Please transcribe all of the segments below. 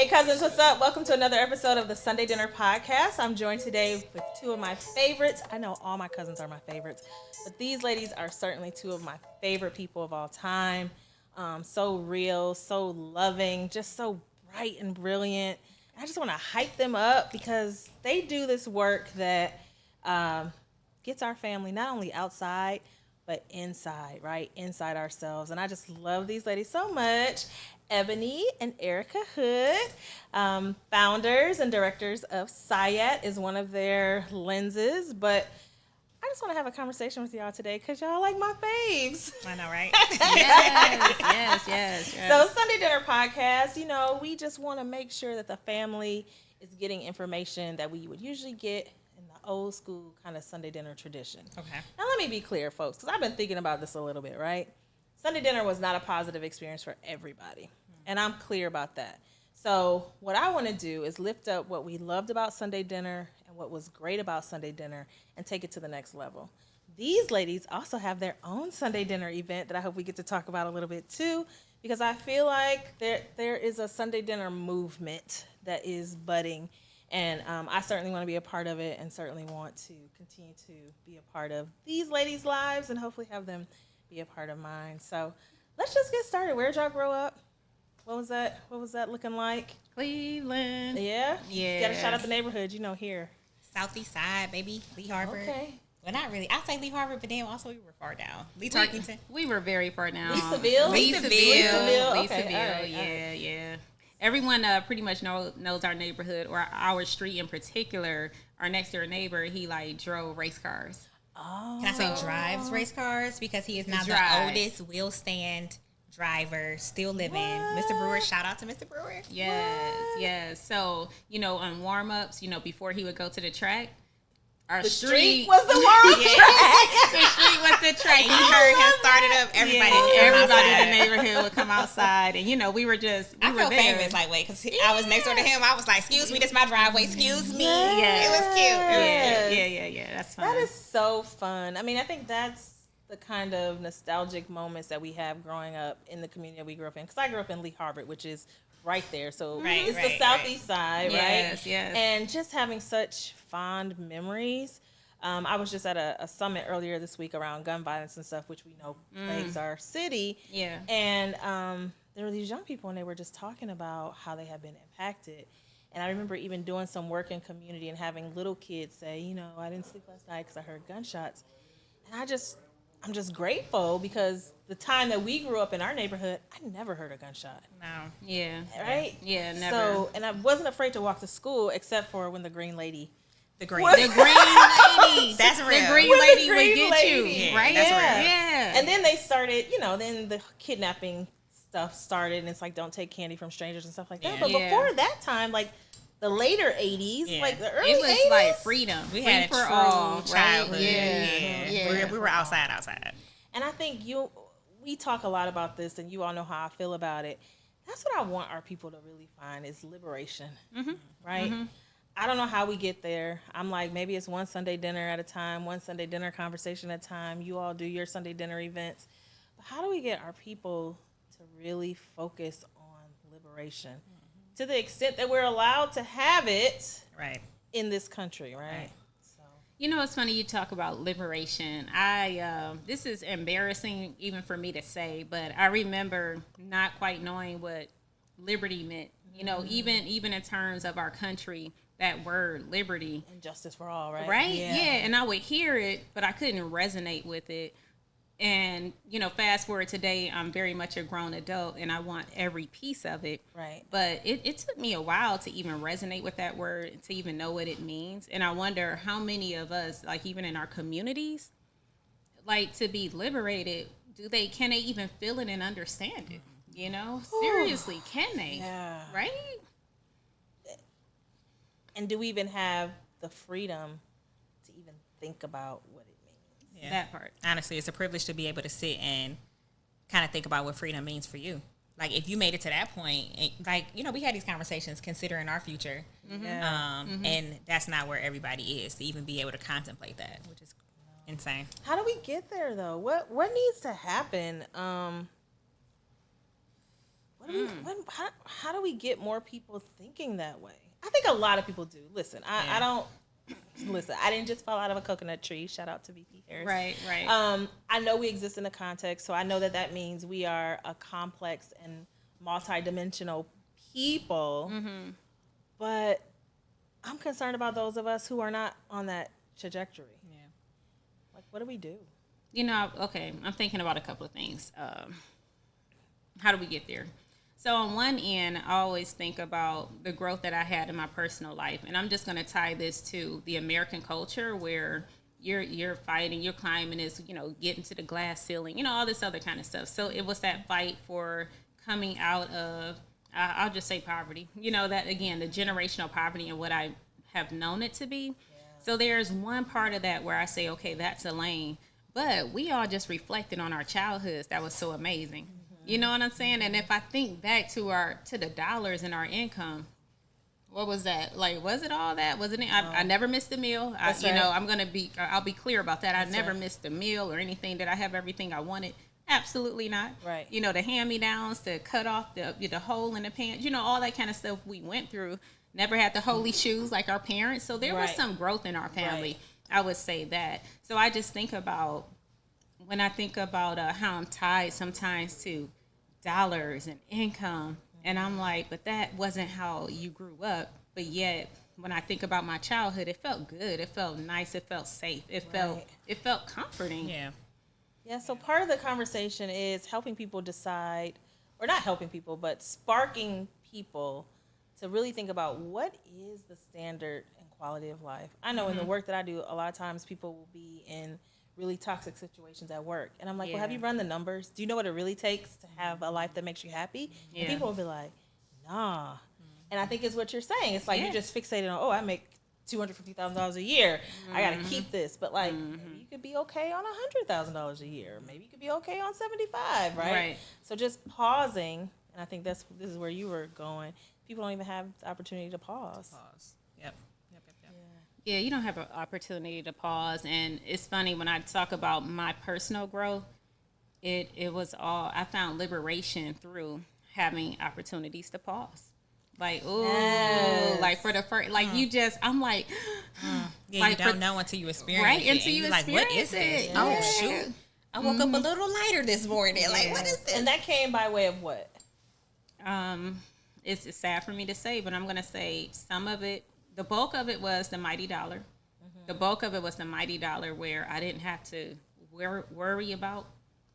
Hey cousins, what's up? Welcome to another episode of the Sunday Dinner Podcast. I'm joined today with two of my favorites. I know all my cousins are my favorites, but these ladies are certainly two of my favorite people of all time. So real, so loving, just so bright and brilliant. I just want to hype them up because they do this work that gets our family not only outside, but inside, right? Inside ourselves. And I just love these ladies so much. Ebony and Erica Hood, founders and directors of Syatt is one of their lenses, but I just want to have a conversation with y'all today because y'all like my faves. I know, right? yes. So Sunday Dinner Podcast, we just want to make sure that the family is getting information that we would usually get in the old school kind of Sunday dinner tradition. Okay. Now let me be clear, folks, because I've been thinking about this a little bit, right? Sunday dinner was not a positive experience for everybody, and I'm clear about that. So what I want to do is lift up what we loved about Sunday dinner and what was great about Sunday dinner and take it to the next level. These ladies also have their own Sunday dinner event that I hope we get to talk about a little bit too, because I feel like there is a Sunday dinner movement that is budding, and I certainly want to be a part of it and certainly want to continue to be a part of these ladies' lives and hopefully have them be a part of mine. So let's just get started. Where'd y'all grow up? What was that looking like? Cleveland. Yeah? Yeah. Got to shout out the neighborhood, here. Southeast side, baby. Lee Harvard. Okay. Well, not really. I'd say Lee Harvard, but then also we were far down. Lee Tarkington. We were very far down. Leesaville? Leesaville. Okay. Yeah. Everyone pretty much knows our neighborhood or our street in particular. Our next door neighbor, he drove race cars. Oh. Can I say drives race cars? Because he is now the oldest wheel stand driver still living. What? Mr. Brewer, shout out to Mr. Brewer. Yes. So, on warm-ups, before he would go to the track, The street was the world track. The street was the track. And you heard him started up. Everybody in the neighborhood would come outside, and we were there. Famous, because I was next door to him. I was like, "Excuse me, this is my driveway. Excuse me." Yes. It was cute. Yeah. That's fun. That is so fun. I mean, I think that's the kind of nostalgic moments that we have growing up in the community that we grew up in. Because I grew up in Lee Harvard, which is right there. So it's the southeast side, right? Yes. And just having such fond memories. I was just at a summit earlier this week around gun violence and stuff, which we know plagues our city. Yeah. And there were these young people, and they were just talking about how they have been impacted. And I remember even doing some work in community and having little kids say, I didn't sleep last night because I heard gunshots. And I'm just grateful because the time that we grew up in our neighborhood, I never heard a gunshot. No. Yeah. Right? Yeah, never. So, and I wasn't afraid to walk to school except for when the green lady. The green lady. That's real. The green lady would get lady. you, right? That's real. Yeah. And then they started, then the kidnapping stuff started, and it's like, don't take candy from strangers and stuff like that. Yeah. But before that time, like the later 80s, like the early 80s. It was like freedom. We had a for true all, childhood. Right? Yeah. We were outside. And I think we talk a lot about this, and you all know how I feel about it. That's what I want our people to really find is liberation, right? Mm-hmm. I don't know how we get there. I'm like, maybe it's one Sunday dinner at a time, one Sunday dinner conversation at a time. You all do your Sunday dinner events. But how do we get our people to really focus on liberation to the extent that we're allowed to have it in this country, right? So. It's funny you talk about liberation. This is embarrassing even for me to say, but I remember not quite knowing what liberty meant. Even in terms of our country, that word liberty and justice for all, right? Right? Yeah. And I would hear it, but I couldn't resonate with it. And, fast forward today, I'm very much a grown adult and I want every piece of it. Right. But it took me a while to even resonate with that word, to even know what it means. And I wonder how many of us, like even in our communities, like to be liberated, can they even feel it and understand it? Seriously, can they? Yeah. Right? And do we even have the freedom to even think about what it means? Yeah. That part. Honestly, it's a privilege to be able to sit and kind of think about what freedom means for you. Like, if you made it to that point, we had these conversations considering our future. Mm-hmm. And that's not where everybody is, to even be able to contemplate that, which is insane. How do we get there, though? What needs to happen? What how do we get more people thinking that way? I think a lot of people do. Listen, I don't. Listen, I didn't just fall out of a coconut tree. Shout out to VP Harris. Right. I know we exist in a context, so I know that means we are a complex and multidimensional people. Mm-hmm. But I'm concerned about those of us who are not on that trajectory. Yeah. Like, what do we do? Okay, I'm thinking about a couple of things. How do we get there? So on one end, I always think about the growth that I had in my personal life, and I'm just going to tie this to the American culture where you're fighting, you're climbing this, getting to the glass ceiling, all this other kind of stuff. So it was that fight for coming out of, I'll just say poverty. That again, the generational poverty and what I have known it to be. Yeah. So there's one part of that where I say, okay, that's a lane, but we all just reflected on our childhoods. That was so amazing. You know what I'm saying? And if I think back to the dollars in our income, what was that? Like, was it all that? Wasn't it? I never missed a meal. I'll be clear about that. I never missed a meal or anything. Did I have everything I wanted? Absolutely not. Right. The hand-me-downs, the cut off, the hole in the pants, all that kind of stuff we went through. Never had the holy shoes like our parents. So there was some growth in our family. Right. I would say that. So I just think about, when I think about how I'm tied sometimes to dollars and income, and I'm like, but that wasn't how you grew up. But yet, when I think about my childhood, it felt good. It felt nice. It felt safe. It felt comforting. Yeah. Yeah. So part of the conversation is helping people decide, or not helping people, but sparking people to really think about what is the standard and quality of life. I know in the work that I do, a lot of times people will be in really toxic situations at work. And I'm like, well, have you run the numbers? Do you know what it really takes to have a life that makes you happy? Yeah. And people will be like, nah. And I think it's what you're saying. It's like you're just fixated on, I make $250,000 a year. I got to keep this. But like, maybe you could be okay on $100,000 a year. Maybe you could be okay on 75, right? So just pausing, and I think this is where you were going. People don't even have the opportunity to pause. Yep. Yeah, you don't have an opportunity to pause. And it's funny, when I talk about my personal growth, it was all, I found liberation through having opportunities to pause. Like, like for the first, like you just, I'm like, yeah, like you don't know until you experience it. Right, until you like, what is this? Yeah. Oh, shoot. I woke up a little lighter this morning. Like, what is this? And that came by way of what? It's sad for me to say, but I'm going to say some of it, the bulk of it was the mighty dollar. The bulk of it was the mighty dollar, where I didn't have to worry about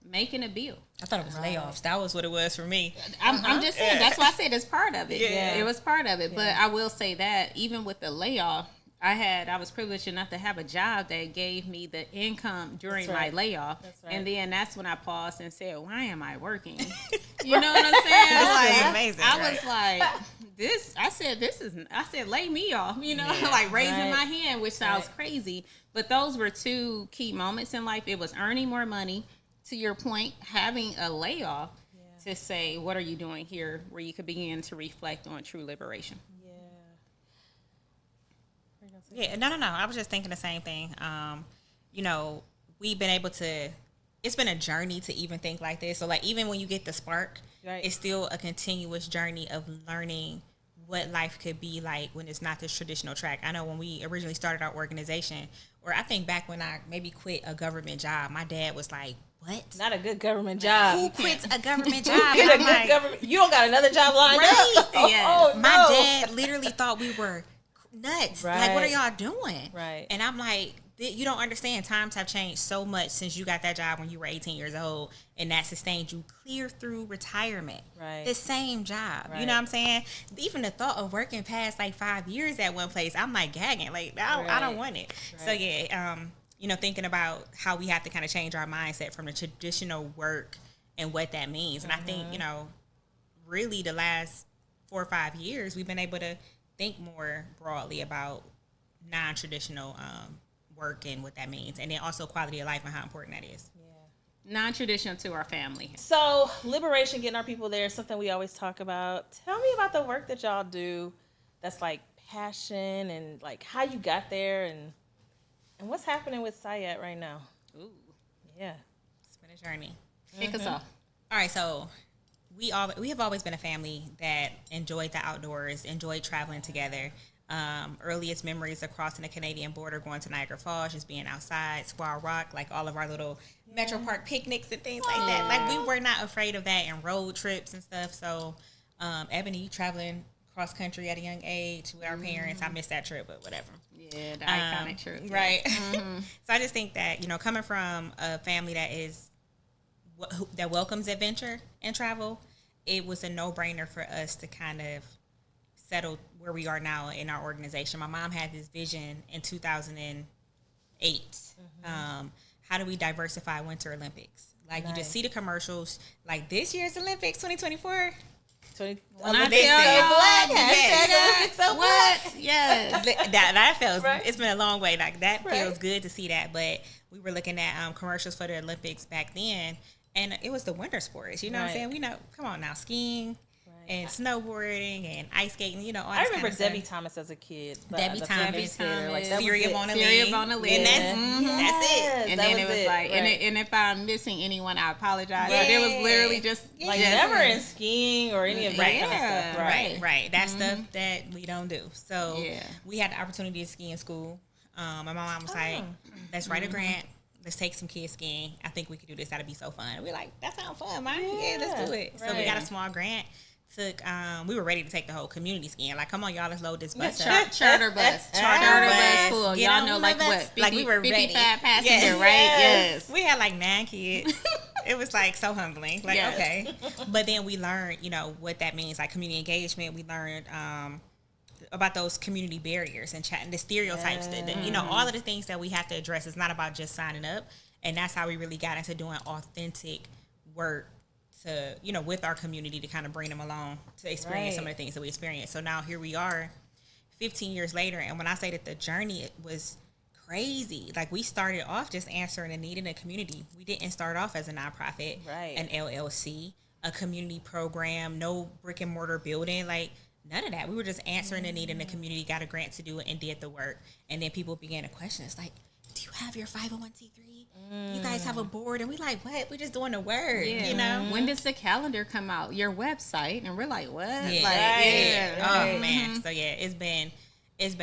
making a bill. I thought it was layoffs. That was what it was for me. I'm just saying. That's why I said it's part of it. Yeah. It was part of it. Yeah. But I will say that even with the layoff, I was privileged enough to have a job that gave me the income during my layoff. That's right. And then that's when I paused and said, why am I working? You know what I'm saying? Like, amazing. I was like, I said, lay me off, like raising my hand, which sounds crazy. But those were two key moments in life. It was earning more money, to your point, having a layoff to say, what are you doing here, where you could begin to reflect on true liberation. Yeah, no. I was just thinking the same thing. We've been able to, it's been a journey to even think like this. So like, even when you get the spark, it's still a continuous journey of learning what life could be like when it's not this traditional track. I know when we originally started our organization, or I think back when I maybe quit a government job, my dad was like, what? Not a good government job. Who quits a government job? You don't got another job lined up. Yes. My dad literally thought we were nuts. Right. Like, what are y'all doing? Right. And I'm like, you don't understand. Times have changed so much since you got that job when you were 18 years old, and that sustained you clear through retirement. Right. The same job. Right. You know what I'm saying? Even the thought of working past like 5 years at one place, I'm like gagging. Like, I don't want it. Right. So yeah, thinking about how we have to kind of change our mindset from the traditional work and what that means. And I think, really the last 4 or 5 years, we've been able to think more broadly about non-traditional work and what that means, and then also quality of life and how important that is. Non-traditional to our family. So liberation, getting our people there, is something we always talk about. Tell me about the work that y'all do that's like passion, and like how you got there, and what's happening with Syatt right now. Ooh. Yeah. It's been a journey. Kick us off. All right, so we have always been a family that enjoyed the outdoors, enjoyed traveling together. Earliest memories of crossing the Canadian border, going to Niagara Falls, just being outside, Squaw Rock, like all of our little Metro Park picnics and things like that. Like we were not afraid of that, and road trips and stuff. So, Ebony, traveling cross country at a young age with our parents, I missed that trip, but whatever. Yeah, the iconic trip. Right. So I just think that, coming from a family that welcomes adventure and travel, it was a no-brainer for us to kind of settle where we are now in our organization. My mom had this vision in 2008. How do we diversify Winter Olympics? Like, you just see the commercials, like this year's Olympics, 2024. Olympics so what? Yes. That feels, right. It's been a long way. Like, that feels good to see that. But we were looking at commercials for the Olympics back then, and it was the winter sports. You know what I'm saying? We know, come on now, skiing. And snowboarding and ice skating, all I this remember kind of Debbie stuff. Thomas as a kid. Debbie Thomas, like Syria Bona Lee. And that's it. And then it was like, and if I'm missing anyone, I apologize. Yeah. But it was literally just like never in skiing or any of that kind of stuff. Right. That's stuff that we don't do. So we had the opportunity to ski in school. My mom was like, let's write a grant. Let's take some kids skiing. I think we could do this. That'd be so fun. And we're like, that sounds fun, Mom. Yeah, let's do it. So we got a small grant. We were ready to take the whole community skiing. Like, come on, y'all, let's load this bus up. Charter bus full. Y'all know, like, what? 50, like, we were 55 ready. passenger, right? Yes. We had like 9 kids. It was like so humbling. Like, okay. But then we learned, what that means, like community engagement. We learned about those community barriers and the stereotypes that all of the things that we have to address. It's not about just signing up. And that's how we really got into doing authentic work to, with our community, to kind of bring them along to experience some of the things that we experienced. So now here we are 15 years later. And when I say that the journey, it was crazy. Like, we started off just answering a need in the community. We didn't start off as a nonprofit, an LLC, a community program, no brick and mortar building, like none of that. We were just answering a need in the community, got a grant to do it, and did the work. And then people began to question us, like, do you have your 501c3? You guys have a board? And we like, what? We're just doing the work, When does the calendar come out? Your website? And we're like, what? Oh, man. So, it's been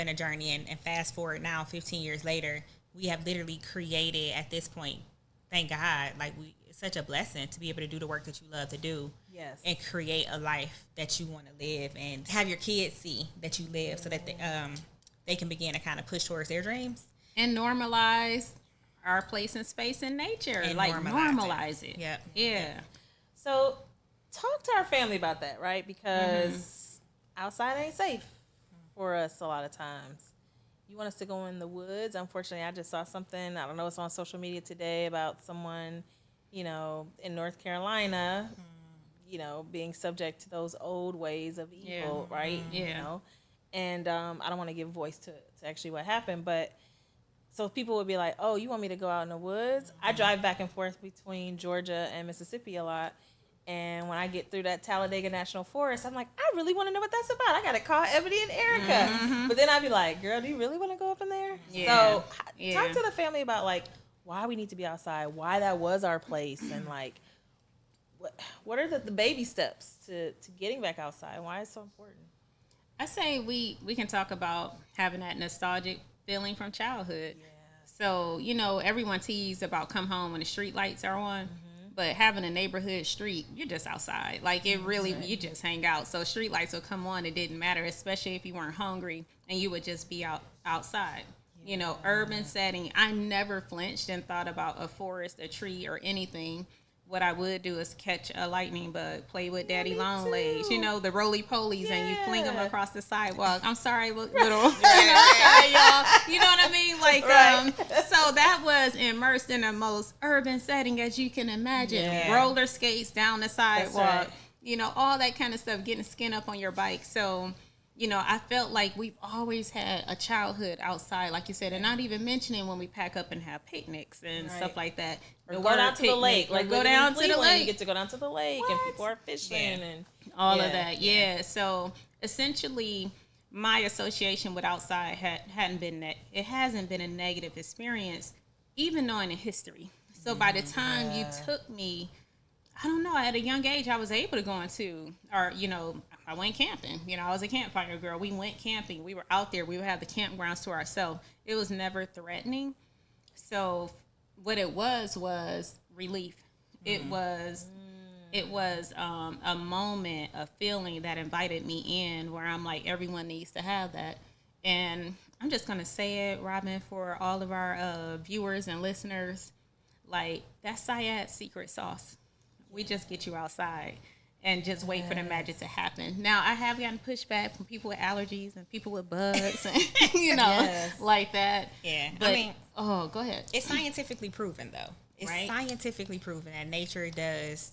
a journey. And fast forward now, 15 years later, we have literally created, at this point, thank God, like, it's such a blessing to be able to do the work that you love to do. Yes. And create a life that you want to live, and have your kids see that you live, so that they can begin to kind of push towards their dreams. And normalize our place and space in nature. And like, normalize it. Yep. Yeah. So talk to our family about that, right? Because outside ain't safe for us a lot of times. You want us to go in the woods. Unfortunately, I just saw something, I don't know, it's on social media today, about someone, in North Carolina, being subject to those old ways of evil, right? Yeah. And I don't want to give voice to actually what happened, but so people would be like, oh, you want me to go out in the woods? I drive back and forth between Georgia and Mississippi a lot. And when I get through that Talladega National Forest, I'm like, I really want to know what that's about. I got to call Ebony and Erica. But then I'd be like, girl, do you really want to go up in there? So talk to the family about, like, why we need to be outside, why that was our place, and, like, what are the baby steps to getting back outside, and why it's so important? I say we can talk about having that nostalgic feeling from childhood. Yeah. So, everyone teased about come home when the street lights are on, but having a neighborhood street, you're just outside. Like, it really, you just hang out. So street lights will come on. It didn't matter, especially if you weren't hungry, and you would just be outside. Urban setting. I never flinched and thought about a forest, a tree, or anything. What I would do is catch a lightning bug, play with daddy long legs, the roly-polies, and you fling them across the sidewalk. I'm sorry, little, y'all. You know what I mean? Like, so that was immersed in the most urban setting as you can imagine. Yeah. Roller skates down the sidewalk, all that kind of stuff, getting skin up on your bike. So, I felt like we've always had a childhood outside, like you said, and not even mentioning when we pack up and have picnics and stuff like that. Or go down to the lake. Like, go down to the lake. You get to go down to the lake, and people are fishing and all of that. Yeah. So essentially, my association with outside hasn't been a negative experience, even knowing the history. So by the time you took me I don't know. At a young age, I was able to go into, or, I went camping. I was a campfire girl. We went camping. We were out there. We would have the campgrounds to ourselves. It was never threatening. So what it was relief. It was a moment, a feeling that invited me in, where I'm like, everyone needs to have that. And I'm just going to say it, Robin, for all of our viewers and listeners, like, that's Syatt's secret sauce. We just get you outside and just wait for the magic to happen. Now, I have gotten pushback from people with allergies and people with bugs and, like that. Yeah. But, go ahead. It's scientifically proven, though. It's right? Scientifically proven that nature does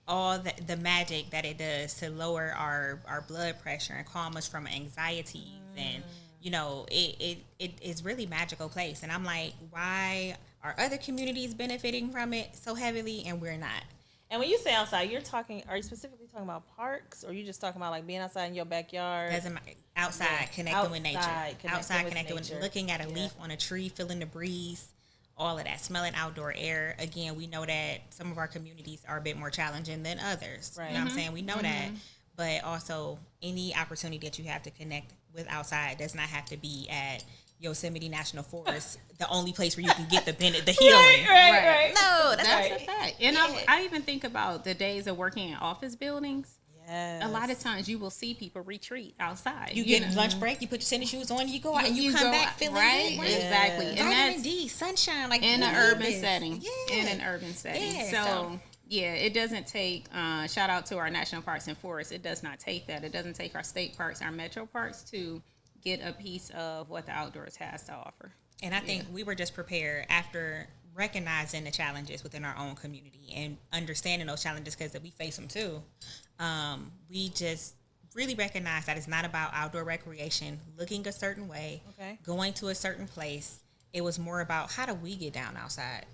all the magic that it does to lower our blood pressure and calm us from anxieties. And, it is really magical place. And I'm like, why are other communities benefiting from it so heavily and we're not? And when you say outside, are you specifically talking about parks, or are you just talking about like being outside in your backyard? Doesn't matter. Outside, connecting with nature. Outside, connecting with looking at a leaf on a tree, feeling the breeze, all of that, smelling outdoor air. Again, we know that some of our communities are a bit more challenging than others. Right. You know what I'm saying? We know that. But also, any opportunity that you have to connect with outside does not have to be at Yosemite National Forest, the only place where you can get the healing. Right. No, that's a fact. And I even think about the days of working in office buildings. Yes. A lot of times you will see people retreat outside. You get lunch break, you put your tennis shoes on, you go out, and you come back feeling right. good. Exactly. And vitamin D, sunshine, like in an urban setting. Yeah. In an urban setting. Yeah, so it doesn't take. Shout out to our national parks and forests. It does not take that. It doesn't take our state parks, our metro parks to get a piece of what the outdoors has to offer. And I think we were just prepared after recognizing the challenges within our own community and understanding those challenges, because we face them too. We just really recognize that it's not about outdoor recreation, looking a certain way, going to a certain place. It was more about, how do we get down outside?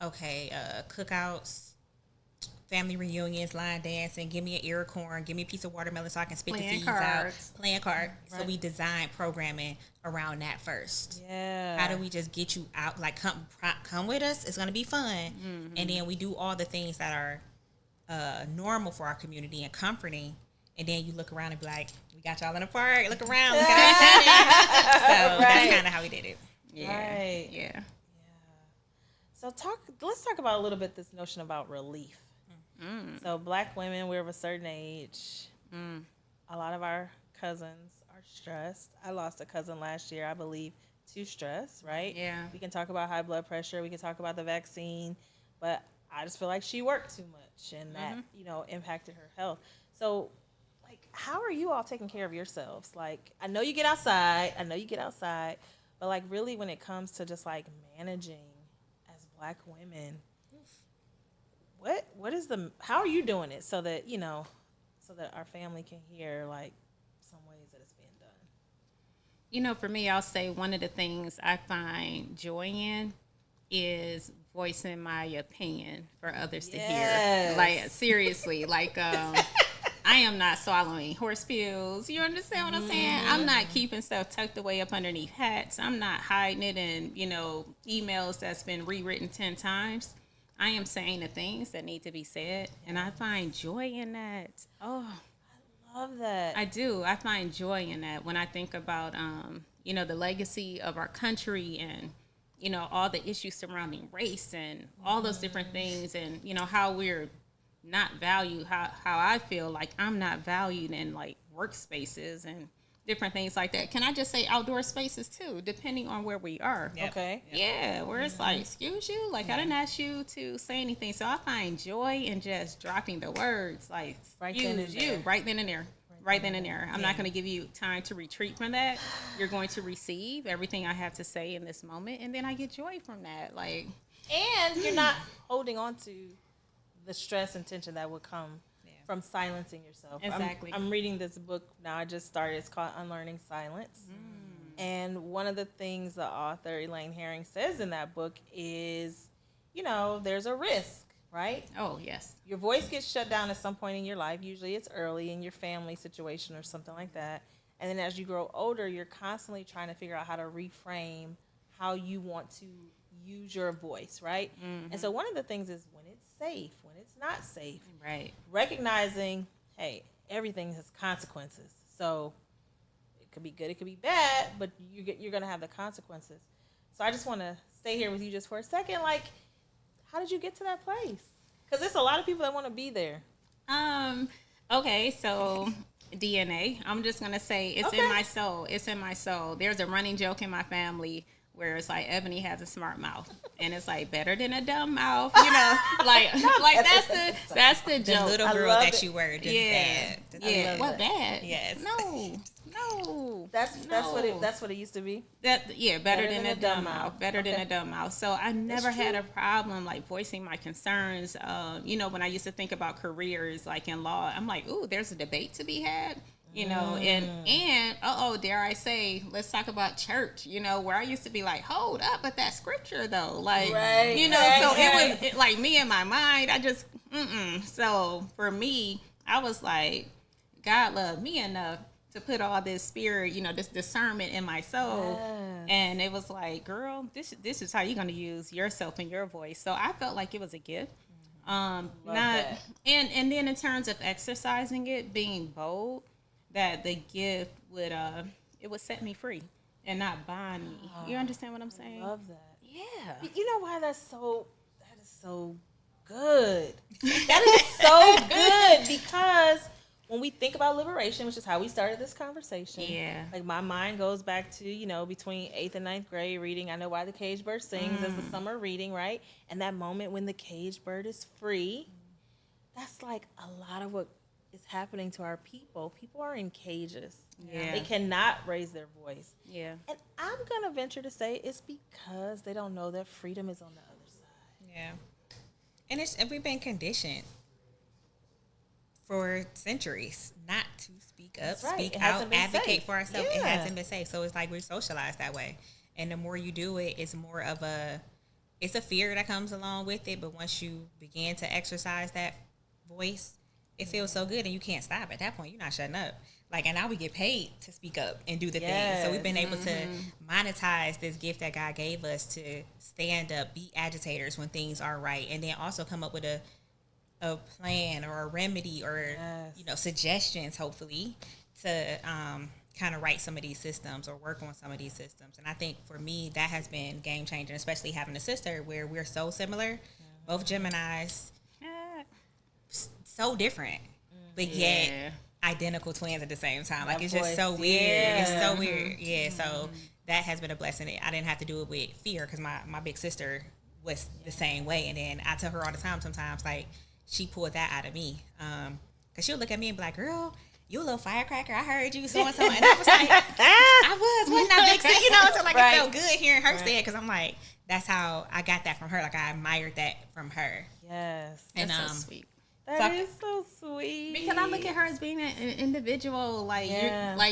Okay, cookouts, family reunions, line dancing, give me an ear of corn, give me a piece of watermelon so I can spit the seeds out. Playing cards. Right. So we designed programming around that first. Yeah. How do we just get you out? Like, come with us. It's going to be fun. Mm-hmm. And then we do all the things that are normal for our community and comforting. And then you look around and be like, we got y'all in the park. Look around. Look at us. So that's kind of how we did it. Yeah. Right. Yeah. So let's talk about a little bit this notion about relief. So Black women, we're of a certain age. A lot of our cousins are stressed. I lost a cousin last year, I believe, to stress, right? Yeah. We can talk about high blood pressure. We can talk about the vaccine. But I just feel like she worked too much, and that, impacted her health. So, like, how are you all taking care of yourselves? Like, I know you get outside. But, like, really when it comes to just, like, managing as Black women, how are you doing it so that our family can hear, like, some ways that it's being done? For me, I'll say one of the things I find joy in is voicing my opinion for others to hear. Like, seriously, like, I am not swallowing horse pills. You understand what I'm saying? I'm not keeping stuff tucked away up underneath hats. I'm not hiding it in, emails that's been rewritten 10 times. I am saying the things that need to be said, and I find joy in that. Oh, I love that. I do. I find joy in that when I think about, the legacy of our country and, all the issues surrounding race and all those different things, and, how we're not valued, how I feel like I'm not valued in, like, workspaces and different things like that. Can I just say outdoor spaces too, depending on where we are? Yep. Okay. Yeah, where it's like, excuse you, like, I didn't ask you to say anything. So I find joy in just dropping the words, like, right then and there. I'm not going to give you time to retreat from that. You're going to receive everything I have to say in this moment, and then I get joy from that. Like, and you're not holding on to the stress and tension that would come from silencing yourself. Exactly. I'm reading this book now. I just started. It's called Unlearning Silence. And one of the things the author, Elaine Herring, says in that book is, there's a risk, right? Oh, yes. Your voice gets shut down at some point in your life. Usually it's early in your family situation or something like that. And then as you grow older, you're constantly trying to figure out how to reframe how you want to use your voice, right? And so one of the things is when it's safe, when it's not safe, Right. recognizing, hey, everything has consequences. So it could be good, it could be bad, but you're going to have the consequences. So I just want to stay here with you just for a second. Like, how did you get to that place? Because there's a lot of people that want to be there. Okay, so DNA. I'm just gonna say it's in my soul. It's in my soul. There's a running joke in my family where it's like Ebony has a smart mouth, and it's like better than a dumb mouth, you know. like that's the joke. The little girl that you were, just bad. Yeah. What bad? Yes. No. That's what it used to be. Better than a dumb mouth. Better than a dumb mouth. So I never had a problem like voicing my concerns. You know, when I used to think about careers like in law, I'm like, ooh, there's a debate to be had. You know, and dare I say, let's talk about church. You know, where I used to be like, hold up, but that scripture though, like, you know, so it was like me in my mind. I just, So for me, I was like, God loved me enough to put all this spirit, you know, this discernment in my soul. Yes. And it was like, girl, this is how you're going to use yourself and your voice. So I felt like it was a gift. And then in terms of exercising it, being bold, that the gift would set me free and not bind me. You understand what I'm saying? I love that. Yeah. You know why that is so good. That is so good because when we think about liberation, which is how we started this conversation, like my mind goes back to, you know, between 8th and 9th grade reading I Know Why the Caged Bird Sings as the summer reading, right? And that moment when the caged bird is free, that's like a lot of what is happening to our people. People are in cages. Yeah. They cannot raise their voice. Yeah. And I'm going to venture to say it's because they don't know that freedom is on the other side. Yeah. And we've been conditioned for centuries not to speak up, speak out, advocate for ourselves. Yeah. It hasn't been safe. So it's like we're socialized that way. And the more you do it, it's more of it's a fear that comes along with it. But once you begin to exercise that voice, it feels so good and you can't stop. At that point, you're not shutting up. Like, and now we get paid to speak up and do the things. So we've been able to monetize this gift that God gave us to stand up, be agitators when things are right, and then also come up with a plan or a remedy or, you know, suggestions, hopefully, to kind of write some of these systems or work on some of these systems. And I think for me, that has been game changing, especially having a sister where we're so similar, both Geminis, so different, but yet identical twins at the same time. Like, it's just so weird. It's so weird. Yeah, so that has been a blessing. I didn't have to do it with fear because my big sister was the same way. And then I tell her all the time sometimes, like, she pulled that out of me. Because she'll look at me and be like, girl, you a little firecracker. I heard you so-and-so. And I was like, wasn't I big sister? You know, so like it felt good hearing her say it because I'm like, that's how I got that from her. Like, I admired that from her. Yes. And, that's so sweet. That is so sweet. Because I look at her as being an individual. Like,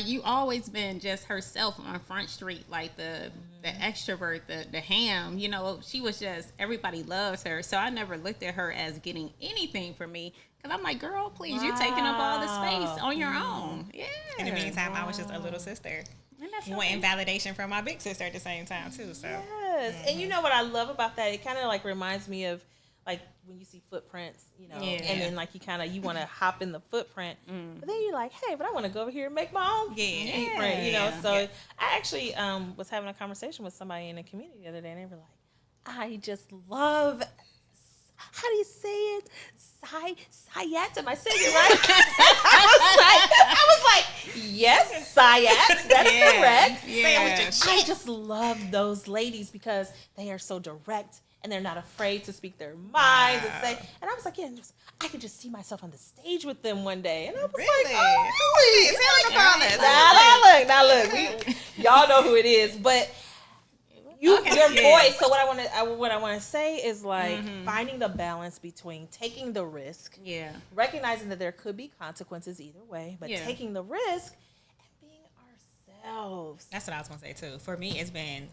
you always been just herself on Front Street, like the extrovert, the ham. You know, she was just, everybody loves her. So I never looked at her as getting anything from me. Because I'm like, girl, please, you're taking up all the space on your own. Yeah. In the meantime, I was just a little sister. Wanting validation from my big sister at the same time, too. So. Yes. And you know what I love about that? It kind of like reminds me of, like, when you see footprints, you know, and then like you want to hop in the footprint, but then you're like, hey, but I want to go over here and make my own footprint, you know. So I actually was having a conversation with somebody in the community the other day, and they were like, I just love, how do you say it? Syatt, am I saying it right? I was like, yes, Syatt, that's correct. Yeah. I just love those ladies because they are so direct. And they're not afraid to speak their minds and say. And I was like, I could just see myself on the stage with them one day. And I was like, oh, really? Now look. Y'all know who it is, but your voice. So what I want to say is like finding the balance between taking the risk, recognizing that there could be consequences either way, but taking the risk and being ourselves. That's what I was gonna say too. For me, it's been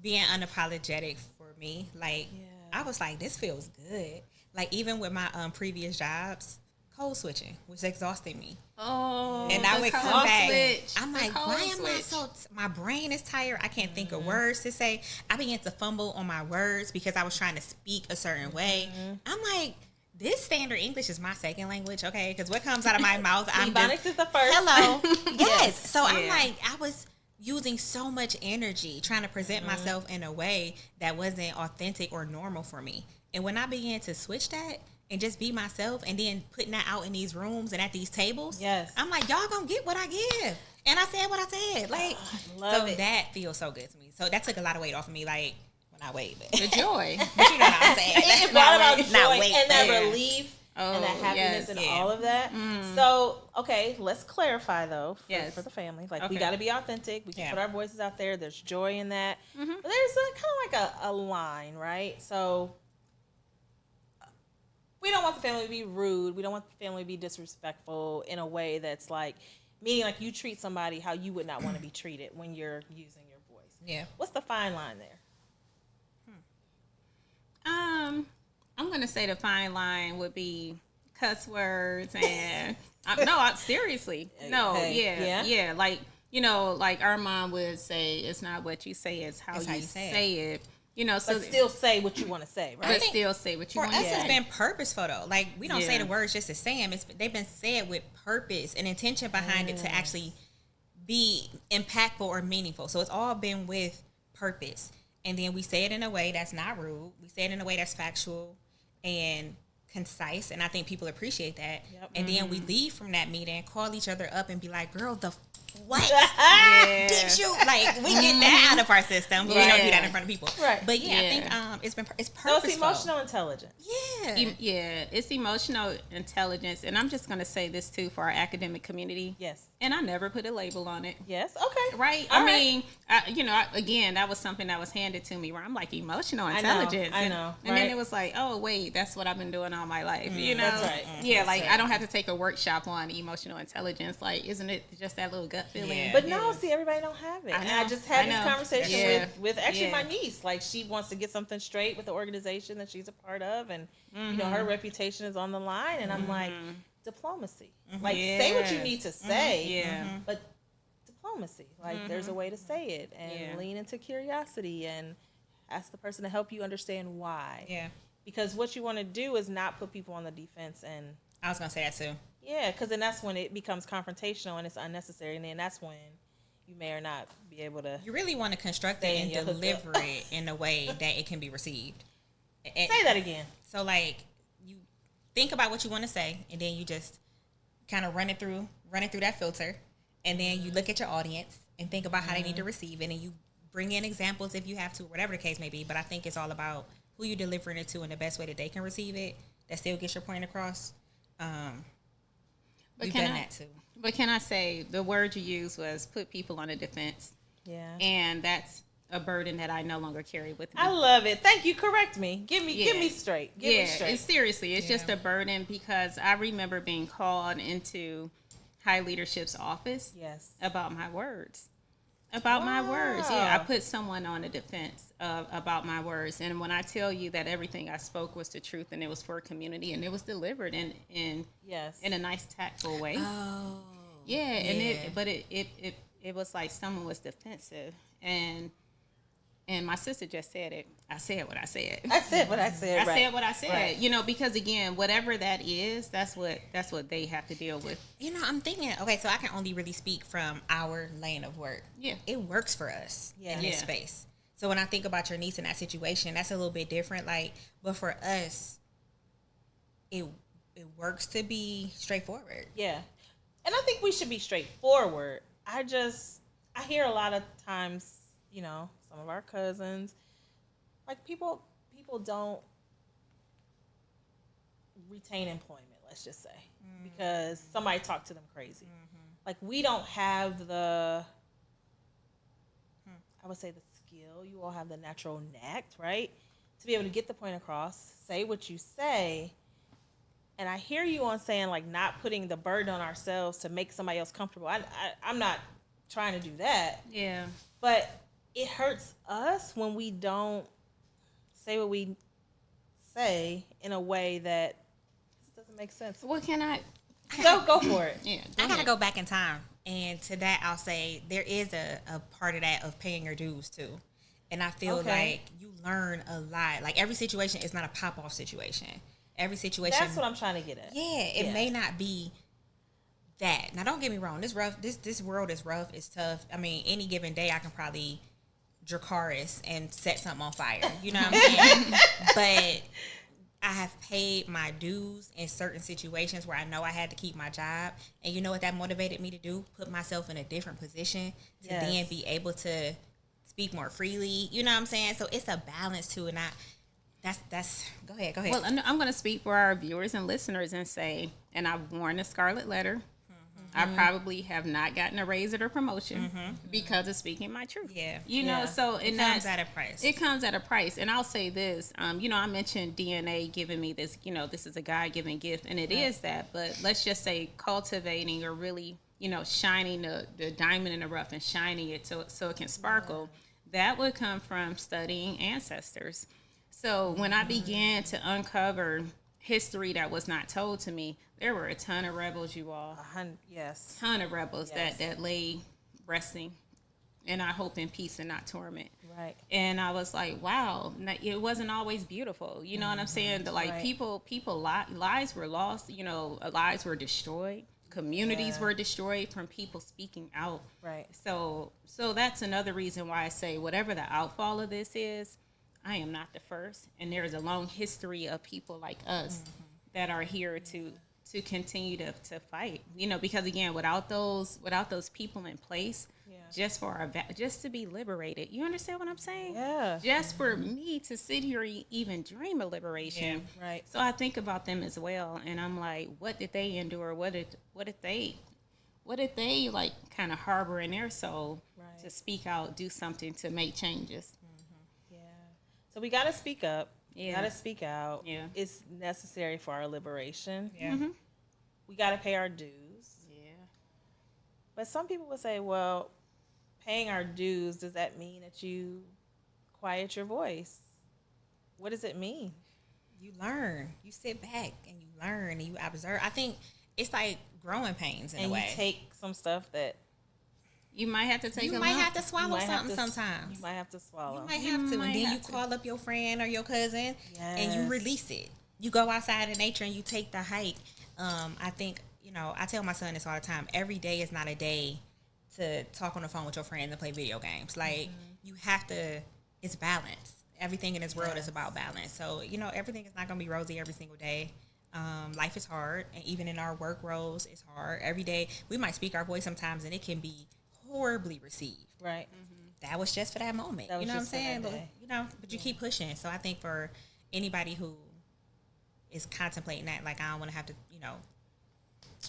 being unapologetic for me. Like, I was like, this feels good. Like, even with my previous jobs, code switching, which exhausted me. Oh, And I would come back. Switch. I'm like, why am I so? My brain is tired. I can't think of words to say. I began to fumble on my words because I was trying to speak a certain way. I'm like, this standard English is my second language, okay? Because what comes out of my mouth, I'm Ebonics is the first. hello, yes. So Yeah. I'm like, I was using so much energy trying to present myself in a way that wasn't authentic or normal for me. And when I began to switch that and just be myself and then putting that out in these rooms and at these tables, Yes. I'm like, y'all gonna get what I give. And I said what I said. Like, love so it. that feels so good to me. So that took a lot of weight off of me. Like, well, not weight, but The joy. but you know what I'm saying. It brought about joy Not weight, and that yeah. relief and that Oh, happiness yes. and Yeah. all of that. So, okay, let's clarify though for the family. Like, we Okay. got to be authentic. We can Yeah. put our voices out there. There's joy in that. But there's kind of like a line, right? So, we don't want the family to be rude. We don't want the family to be disrespectful in a way that's like, meaning like you treat somebody how you would not want to be treated when you're using your voice. Yeah. What's the fine line there? I'm gonna say the fine line would be cuss words and seriously, no, Okay. yeah, like like our mom would say, it's not what you say, it's how you say it. So But still say what you want to say, right? but still say what you For want us, to it's say. been purposeful though. Like, we don't say Yeah. the words just to say them. They've been said with purpose and intention behind it to actually be impactful or meaningful. So it's all been with purpose. And then we say it in a way that's not rude. We say it in a way that's factual and concise. And I think people appreciate that. Yep. And then we leave from that meeting, call each other up and be like, girl, what? Yeah. Did you? Like, we get that out of our system. But we don't do that in front of people. Right. But yeah, I Yeah. think it's So purposeful. it's emotional intelligence. Yeah. Yeah, it's emotional intelligence, and I'm just gonna say this too for our academic community. Yes. And I never put a label on it. Yes. Okay. Right. All I right. mean, again, that was something that was handed to me where I'm like emotional I know, intelligence. I And- know, And then right? it was like, oh wait, that's what I've been doing all my life. That's right. Yeah, That's like right. I don't have to take a workshop on emotional intelligence. Like, isn't it just that little gut feeling? Yeah. But no, see, everybody don't have it. I And I know, just had I this know. conversation Yeah. with actually Yeah. my niece. Like, she wants to get something straight with the organization that she's a part of, and her reputation is on the line. And I'm like, diplomacy. Like, say what you Yeah. need to say. Yeah. But diplomacy. Like, there's a way to say it, and Yeah. lean into curiosity and ask the person to help you understand why. Yeah. Because what you want to do is not put people on the defense and I was going to say that too. yeah, because then that's when it becomes confrontational and it's unnecessary, and then that's when you may or not be able to You really want to construct Stay it in and your hookup. deliver it in a way that it can be received. And say that again. so, like, you think about what you want to say, and then you just kind of run it through that filter, and then you look at your audience and think about how they need to receive it, and you bring in examples if you have to, whatever the case may be. But I think it's all about who you're delivering it to and the best way that they can receive it that still gets your point across. We've done that too. But can I say the word you used was put people on a defense, Yeah. and that's a burden that I no longer carry with me. I love it. Thank you. Correct me. Give me Yeah. straight. Give me Yeah, straight. it's seriously, it's just Yeah. a burden because I remember being called into high leadership's office Yes. about my words. About my words. Yeah, I Wow. put someone on a defense about my words. And when I tell you that everything I spoke was the truth and it was for a community and it was delivered in Yes. a nice tactful way. Oh. Yeah, and Yeah. it was like someone was defensive, and my sister just said it. I said what I said. I said what I said. I right. said what I said. Right. Because again, whatever that is, that's what they have to deal with. You know, I'm thinking, okay, so I can only really speak from our lane of work. Yeah. It works for us Yeah. in this Yeah. space. So when I think about your niece in that situation, that's a little bit different. Like, but for us, it works to be straightforward. Yeah. And I think we should be straightforward. I hear a lot of times, some of our cousins, like people don't retain employment, let's just say, because somebody talked to them crazy. Like, we don't have I would say the skill. You all have the natural knack, right? To be able to get the point across, say what you say. And I hear you on saying, like, not putting the burden on ourselves to make somebody else comfortable. I'm not trying to do that. Yeah. But it hurts us when we don't say what we say in a way that Doesn't make sense. What can I? Go for it. Yeah, I gotta go back in time, and to that I'll say there is a part of that of paying your dues too, and I feel like you learn a lot. Like every situation is not a pop off situation. Every situation. That's what I'm trying to get at. Yeah, it may not be that. Now, don't get me wrong. This rough. This world is rough. It's tough. I mean, any given day, I can probably Dracarys and set something on fire. You know what I'm saying? But I have paid my dues in certain situations where I know I had to keep my job, and you know what that motivated me to do? Put myself in a different position to then be able to speak more freely. You know what I'm saying? So it's a balance too, and that's go ahead. Well, I'm going to speak for our viewers and listeners and say, and I've worn a scarlet letter. I probably have not gotten a raise or promotion because of speaking my truth. Yeah. You know, so it comes at a price. It comes at a price. And I'll say this, you know, I mentioned DNA giving me this, you know, this is a God-given gift, and it is that. But let's just say cultivating or really, you know, shining the diamond in the rough and shining it so it can sparkle. That would come from studying ancestors. So when I began to uncover history that was not told to me, there were a ton of rebels, you all. Yes. Ton of rebels that lay resting, and I hope in peace and not torment. Right. And I was like, wow, it wasn't always beautiful. You know what I'm saying? Like people lives were lost. You know, lives were destroyed. Communities were destroyed from people speaking out. Right. So that's another reason why I say whatever the outfall of this is, I am not the first, and there is a long history of people like us that are here to continue to fight. You know, because again, without those people in place, just to be liberated. You understand what I'm saying? Yeah. Just for me to sit here and even dream of liberation. Yeah, right. So I think about them as well, and I'm like, what did they endure? What did they like kind of harbor in their soul to speak out, do something to make changes? So we got to speak up. Yeah. Got to speak out. Yeah. It's necessary for our liberation. Yeah. We got to pay our dues. Yeah. But some people would say, well, paying our dues, does that mean that you quiet your voice? What does it mean? You learn. You sit back and you learn and you observe. I think it's like growing pains in a way. And you take some stuff that You might have to take you a might lump. have to swallow something sometimes. You might have to swallow. You might have to, and then you call up your friend or your cousin and you Yes. release it. You go outside in nature and you take the hike. I think, you know, I tell my son this all the time. Every day is not a day to talk on the phone with your friends and play video games. Like, you have to, it's balance. Everything in this world is about balance. So, you know, everything is not going to be rosy every single day. Life is hard, and even in our work roles, it's hard. Every day, we might speak our voice sometimes, and it can be horribly received. Right. That was just for that moment. That was You know what I'm just for that saying? But, day. you know, but you keep pushing. So I think for anybody who is contemplating that, like, I don't want to have to, you know,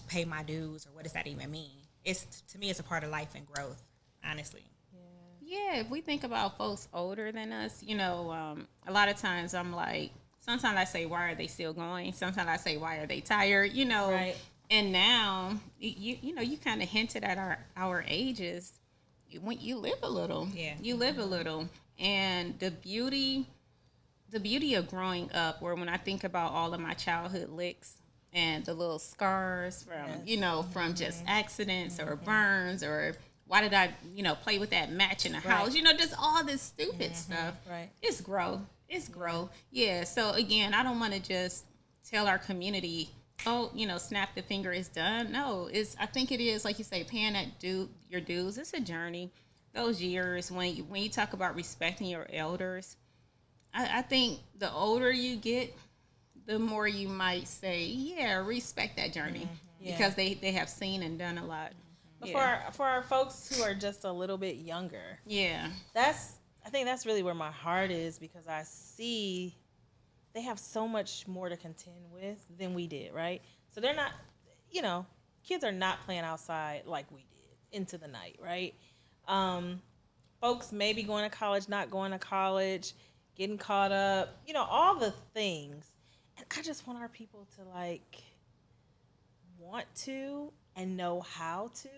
pay my dues, or what does that even mean? To me, it's a part of life and growth, honestly. Yeah, if we think about folks older than us, you know, a lot of times I'm like, sometimes I say, why are they still going? Sometimes I say, why are they tired? You know, Right. And now, you know, you kind of hinted at our ages. When you live a little, you live a little, and the beauty of growing up, where when I think about all of my childhood licks and the little scars from, you know, from just accidents or burns, or why did I, you know, play with that match in the house? You know, just all this stupid stuff. Right. It's growth. It's growth. Yeah. So again, I don't want to just tell our community, oh, you know, snap the finger, it's done. No, I think it is, like you say, paying your dues. It's a journey. Those years when you talk about respecting your elders, I think the older you get, the more you might say, yeah, respect that journey, because they have seen and done a lot. But for our folks who are just a little bit younger, I think that's really where my heart is, because I see they have so much more to contend with than we did, right? So they're not, you know, kids are not playing outside like we did into the night, right? Folks maybe going to college, not going to college, getting caught up, you know, all the things. And I just want our people to, like, want to and know how to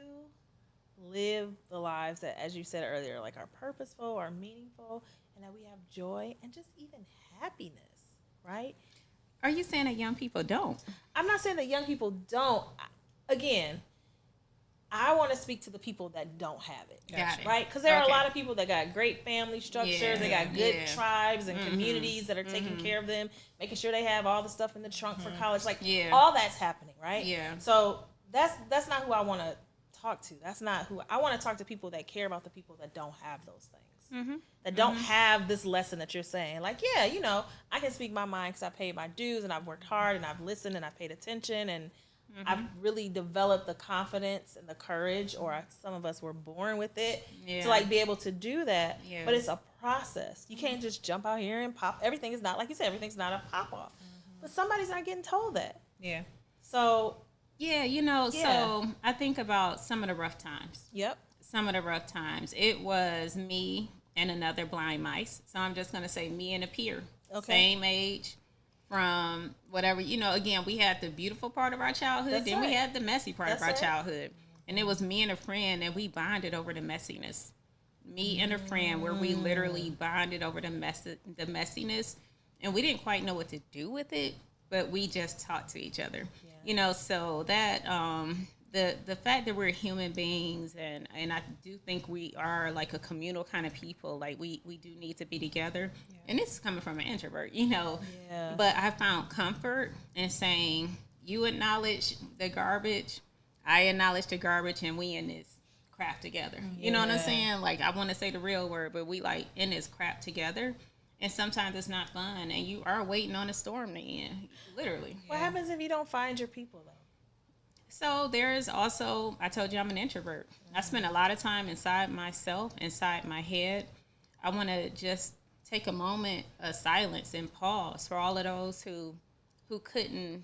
live the lives that, as you said earlier, like, are purposeful, are meaningful, and that we have joy and just even happiness, right? Are you saying that young people don't? I'm not saying that young people don't. Again, I want to speak to the people that don't have it. Got it. Right? Because there are a lot of people that got great family structure. Yeah, They got good yeah. tribes and communities that are taking care of them, making sure they have all the stuff in the trunk for college. Like, Yeah. all that's happening, right? Yeah. So that's not who I want to talk to. That's not who I want to talk to. People that care about the people that don't have those things. That don't have this lesson that you're saying. Like, yeah, you know, I can speak my mind because I paid my dues and I've worked hard and I've listened and I've paid attention and I've really developed the confidence and the courage, or some of us were born with it, to like be able to do that. Yeah. But it's a process. You can't just jump out here and pop. Everything is not, like you said, everything's not a pop off. But somebody's not getting told that. Yeah. So, Yeah, you know, so I think about some of the rough times. yep. Some of the rough times. It was me and another blind mice. So I'm just going to say me and a peer. Okay. Same age, from whatever, you know, again, we had the beautiful part of our childhood, That's then we right. had the messy part of That's our right. childhood. And it was me and a friend, and we bonded over the messiness. Me and a friend, where we literally bonded over the messiness. And we didn't quite know what to do with it, but we just talked to each other. Yeah. You know, so that the fact that we're human beings, and I do think we are like a communal kind of people. Like we do need to be together. Yeah. And this is coming from an introvert, you know. Yeah. But I found comfort in saying, you acknowledge the garbage, I acknowledge the garbage, and we in this crap together. You know what I'm saying? Like, I want to say the real word, but we like in this crap together. And sometimes it's not fun, and you are waiting on a storm to end, literally. What happens if you don't find your people, though? So there's also, I told you I'm an introvert. I spend a lot of time inside myself, inside my head. I want to just take a moment of silence and pause for all of those who couldn't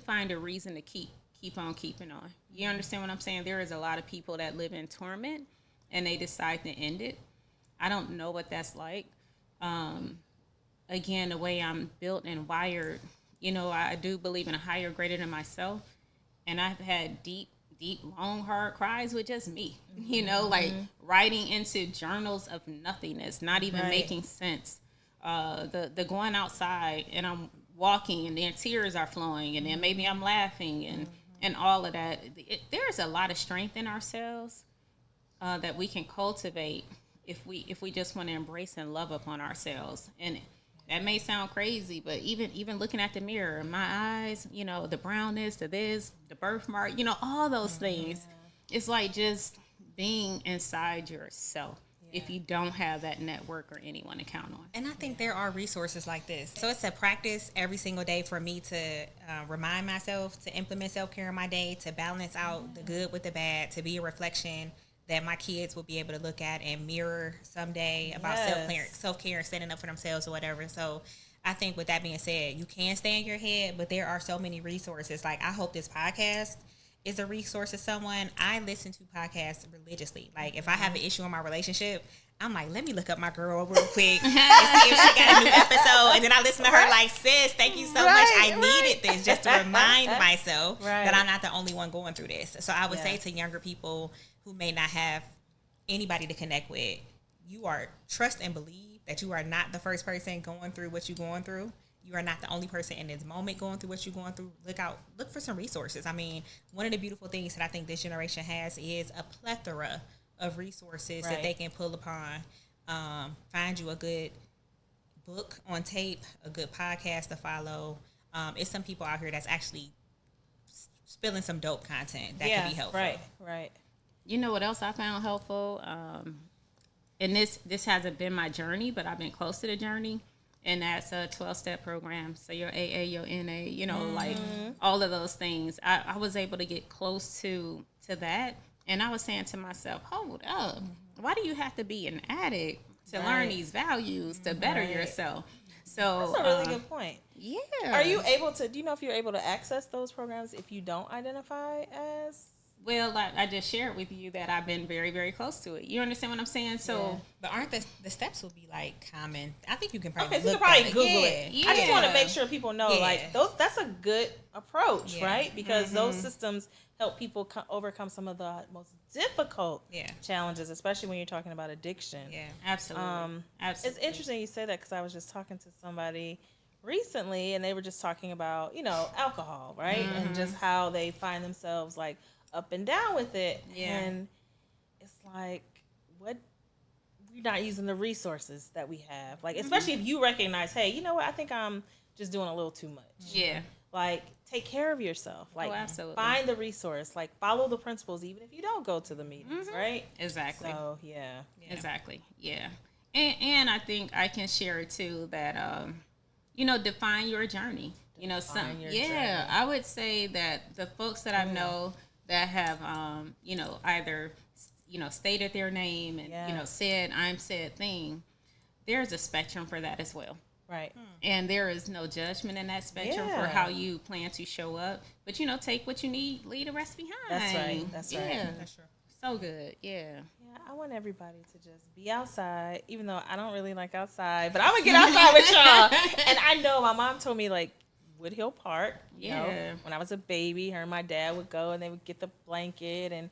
find a reason to keep on keeping on. You understand what I'm saying? There is a lot of people that live in torment and they decide to end it. I don't know what that's like. Again, the way I'm built and wired, you know, I do believe in a higher, greater than myself. And I've had deep, long, hard cries with just me, you know, like writing into journals of nothingness, not even making sense. The going outside and I'm walking and then tears are flowing and then maybe I'm laughing and all of that. There's a lot of strength in ourselves that we can cultivate if we just want to embrace and love upon ourselves. And that may sound crazy, but even looking at the mirror, my eyes, you know, the brownness, the birthmark, you know, all those things. It's like just being inside yourself if you don't have that network or anyone to count on. And I think there are resources like this. So it's a practice every single day for me to remind myself to implement self-care in my day, to balance out the good with the bad, to be a reflection that my kids will be able to look at and mirror someday about self-care and standing up for themselves or whatever. So I think with that being said, you can stay in your head, but there are so many resources. Like, I hope this podcast is a resource to someone. I listen to podcasts religiously. Like, if I have an issue in my relationship, I'm like, let me look up my girl real quick and see if she got a new episode. And then I listen to her like, sis, thank you so much. I needed this just to remind myself that I'm not the only one going through this. So I would say to younger people who may not have anybody to connect with, you are trust and believe that you are not the first person going through what you're going through. You are not the only person in this moment going through what you're going through. Look for some resources. I mean, one of the beautiful things that I think this generation has is a plethora of resources that they can pull upon. Find you a good book on tape, a good podcast to follow. It's some people out here that's actually spilling some dope content that can be helpful. Right. You know what else I found helpful? And this hasn't been my journey, but I've been close to the journey. And that's a 12-step program. So your AA, your NA, you know, like all of those things. I was able to get close to that. And I was saying to myself, hold up. Why do you have to be an addict to learn these values to better yourself? So that's a really good point. Yeah. Are you able to, do you know if you're able to access those programs if you don't identify as? Well, I just shared with you that I've been very, very close to it. You understand what I'm saying? So, but aren't the steps will be like common? I think you can probably so you can probably Google it. I just want to make sure people know like that's a good approach, right? Because those systems help people overcome some of the most difficult challenges, especially when you're talking about addiction. Yeah, absolutely. Absolutely. It's interesting you say that because I was just talking to somebody recently, and they were just talking about, alcohol, right? And just how they find themselves like up and down with it. Yeah. And it's like, what? We're not using the resources that we have. Like, especially if you recognize, hey, you know what? I think I'm just doing a little too much. Yeah. Like, take care of yourself. Like, absolutely. find the resource. Like, follow the principles, even if you don't go to the meetings, right? Exactly. So, yeah. Exactly. Yeah. And I think I can share too that define your journey. Define your journey. I would say that the folks that I know that have either stated their name and said I'm said thing, there's a spectrum for that as well. Right. And there is no judgment in that spectrum for how you plan to show up. But take what you need, leave the rest behind. That's right. That's right. That's true. So good. Yeah. Yeah, I want everybody to just be outside, even though I don't really like outside, but I'm gonna get outside with y'all. And I know my mom told me, like, Woodhill Park, you know, when I was a baby, her and my dad would go and they would get the blanket, and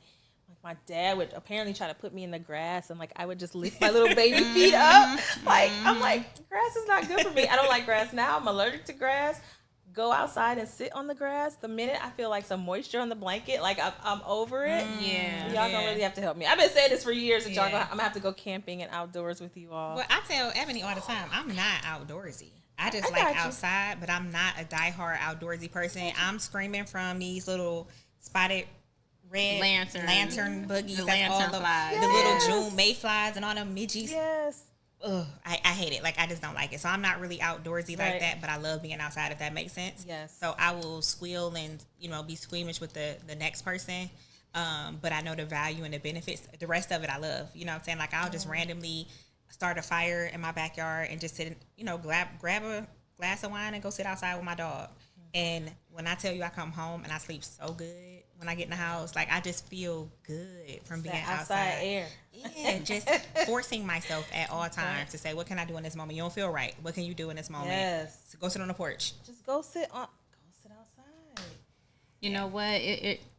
like my dad would apparently try to put me in the grass, and like I would just lift my little baby feet up. Like, I'm like, grass is not good for me. I don't like grass now. I'm allergic to grass. Go outside and sit on the grass. The minute I feel like some moisture on the blanket, like I'm over it. Yeah. Y'all gonna really have to help me. I've been saying this for years, that I'm gonna have to go camping and outdoors with you all. Well, I tell Ebony all the time, I'm not outdoorsy. I just like outside, but I'm not a diehard outdoorsy person. I'm screaming from these little spotted red lantern buggies. That's all the little June mayflies and all them midges. Yes. Ugh, I hate it. Like, I just don't like it. So I'm not really outdoorsy like that, but I love being outside, if that makes sense. Yes. So I will squeal and, be squeamish with the next person. But I know the value and the benefits. The rest of it I love. You know what I'm saying? Like, I'll just randomly start a fire in my backyard and just sit, grab a glass of wine and go sit outside with my dog. And when I tell you I come home and I sleep so good when I get in the house, like, I just feel good from being outside. Air. Yeah, just forcing myself at all times to say, what can I do in this moment? You don't feel right. What can you do in this moment? Yes. So go sit on the porch. Just go sit outside. You know what?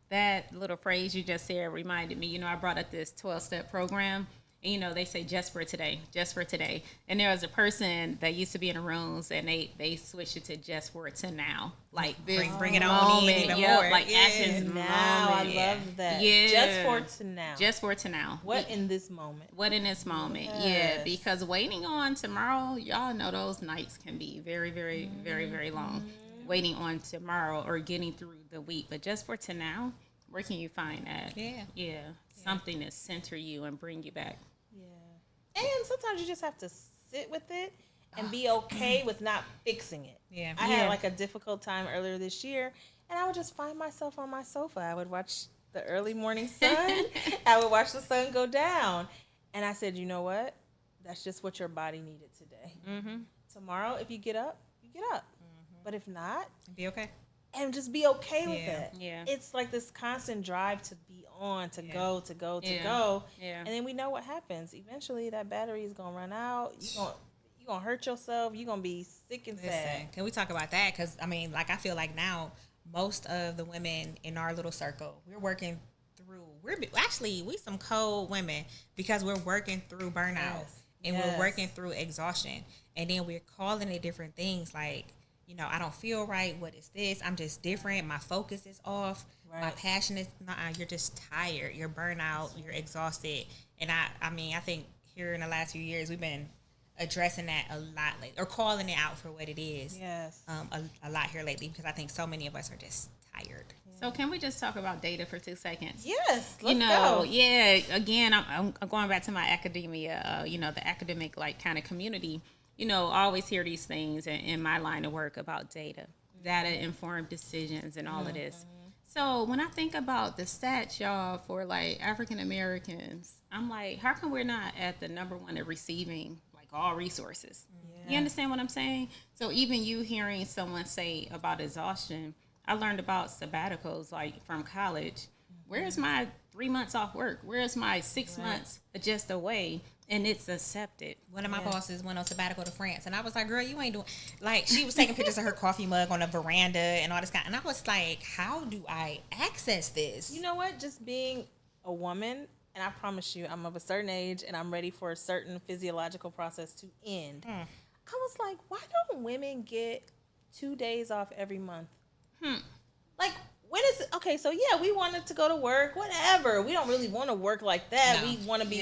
That little phrase you just said reminded me. I brought up this 12-step program. And, they say just for today. And there was a person that used to be in the rooms, and they switched it to just for to now. Like this bring it on even more. Like at this moment. I love that. Yeah. Just for to now. Just for to now. What in this moment? Yes. Yeah, because waiting on tomorrow, y'all know those nights can be very, very, very, very long. Waiting on tomorrow or getting through the week. But just for to now, where can you find that? Yeah. Something to center you and bring you back. Yeah. And sometimes you just have to sit with it and be okay with not fixing it. Yeah. I had like a difficult time earlier this year, and I would just find myself on my sofa. I would watch the early morning sun. I would watch the sun go down. And I said, you know what? That's just what your body needed today. Mm-hmm. Tomorrow, if you get up, you get up. Mm-hmm. But if not, be okay. And just be okay with it. Yeah. It's like this constant drive to be on, to go. Yeah. And then we know what happens. Eventually, that battery is going to run out. You're going to hurt yourself. You're going to be sick and sad. Can we talk about that? Because, I feel like now most of the women in our little circle, we're working through, we some cold women because we're working through burnout and we're working through exhaustion. And then we're calling it different things like, I don't feel right. What is this? I'm just different. My focus is off. Right. My passion is not. You're just tired. You're burnt out. You're exhausted. And I think here in the last few years, we've been addressing that a lot lately, or calling it out for what it is. Yes. A lot here lately, because I think so many of us are just tired. So can we just talk about data for 2 seconds? Yes. Let's go. Yeah. Again, I'm going back to my academia. The academic kind of community. I always hear these things in my line of work about data informed decisions and all of this. So when I think about the stats, y'all, for African Americans, I'm like, how come we're not at the number one at receiving all resources? Yeah. You understand what I'm saying? So even you hearing someone say about exhaustion, I learned about sabbaticals from college. Where's my 3 months off work? Where's my 6 months just away? And it's accepted. One of my bosses went on sabbatical to France, and I was like, girl, you ain't doing... she was taking pictures of her coffee mug on a veranda and all this kind. And I was like, how do I access this? You know what? Just being a woman, and I promise you, I'm of a certain age, and I'm ready for a certain physiological process to end. I was like, why don't women get 2 days off every month? Like, when is it? Okay, so yeah, we wanted to go to work, whatever. We don't really want to work like that. No. We want to be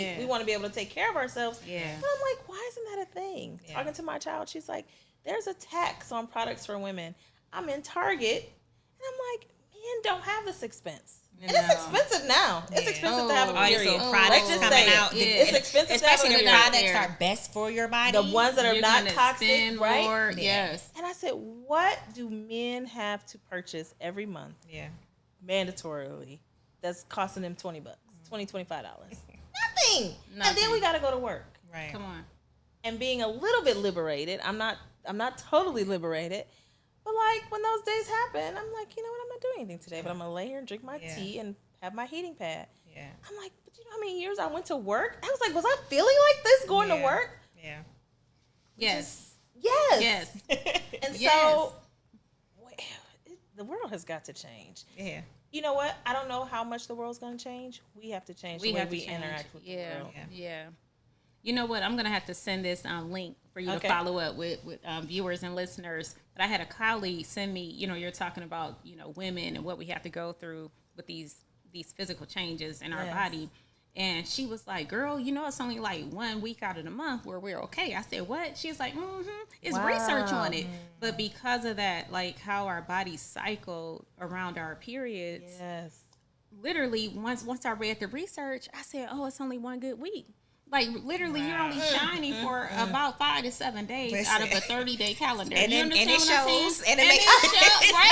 able to take care of ourselves. Yeah. But I'm like, why isn't that a thing? Yeah. Talking to my child, she's like, there's a tax on products for women. I'm in Target, and I'm like, men don't have this expense. And it's expensive now. It's expensive to have a All these period. little products Let's just coming say it. out. It's expensive to have a Especially the period. products are best for your body. The ones that are You're not gonna toxic, spend right? more. Yes. And I said, what do men have to purchase every month? Yeah. Mandatorily, that's costing them $20, $25. Nothing. And then we got to go to work. Right. Come on. And being a little bit liberated, I'm not totally liberated, but like when those days happen, I'm like, you know what, I'm not doing anything today, but I'm gonna lay here and drink my tea and have my heating pad. Yeah. I'm like, but you know how many years I went to work? I was like, was I feeling like this going to work? Yeah. Yes. Yes. Yes. And Yes. so the world has got to change. Yeah. You know what? I don't know how much the world's going to change. We have to change the way we interact with the world. Yeah. You know what? I'm going to have to send this link for you to follow up with viewers and listeners. But I had a colleague send me, you're talking about, women and what we have to go through with these physical changes in our body. And she was like, girl, it's only like 1 week out of the month where we're okay. I said, what? She's like, it's research on it. But because of that, like how our bodies cycle around our periods, literally once I read the research, I said, oh, it's only 1 good week. Like literally, you're only shining for about 5 to 7 days out of a 30-day calendar. And you understand it what shows, I'm saying? and it makes shows, right?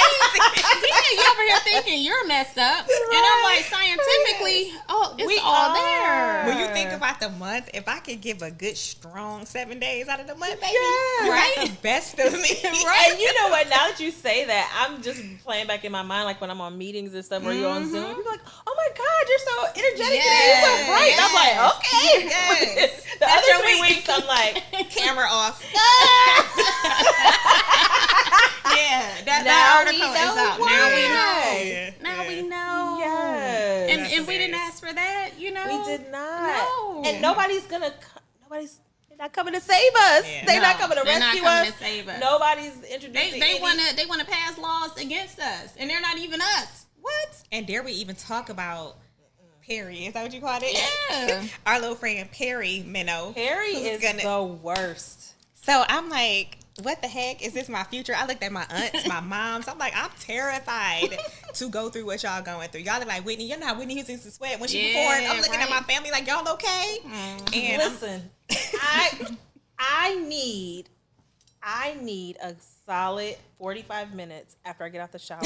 Yeah, you over here thinking you're messed up, and I'm like, scientifically, it's all there. When you think about the month, if I could give a good strong 7 days out of the month, baby, right? the best of me. Right. And you know what? Now that you say that, I'm just playing back in my mind, like when I'm on meetings and stuff, where you're on Zoom, people are like, oh my God, you're so energetic today, you're so bright. And I'm like, okay. Yes. The other 3 weeks, I'm like, camera off. That article we know is out. why. Now we know. Yes. And we didn't ask for that, We did not. No. And nobody's not coming to save us. Yeah. They're not coming to they're rescue not coming us. to save us. Nobody's introducing. They want to pass laws against us, and they're not even us. What? And dare we even talk about Perry? Is that what you called it? Yeah. Our little friend Perry Minnow. Perry is the worst. So I'm like, what the heck? Is this my future? I looked at my aunts, my moms. I'm like, I'm terrified to go through what y'all going through. Y'all are like, Whitney, you know how Whitney Houston used to sweat when she performed. I'm looking at my family like, y'all okay? And listen, I need a solid 45 minutes after I get out the shower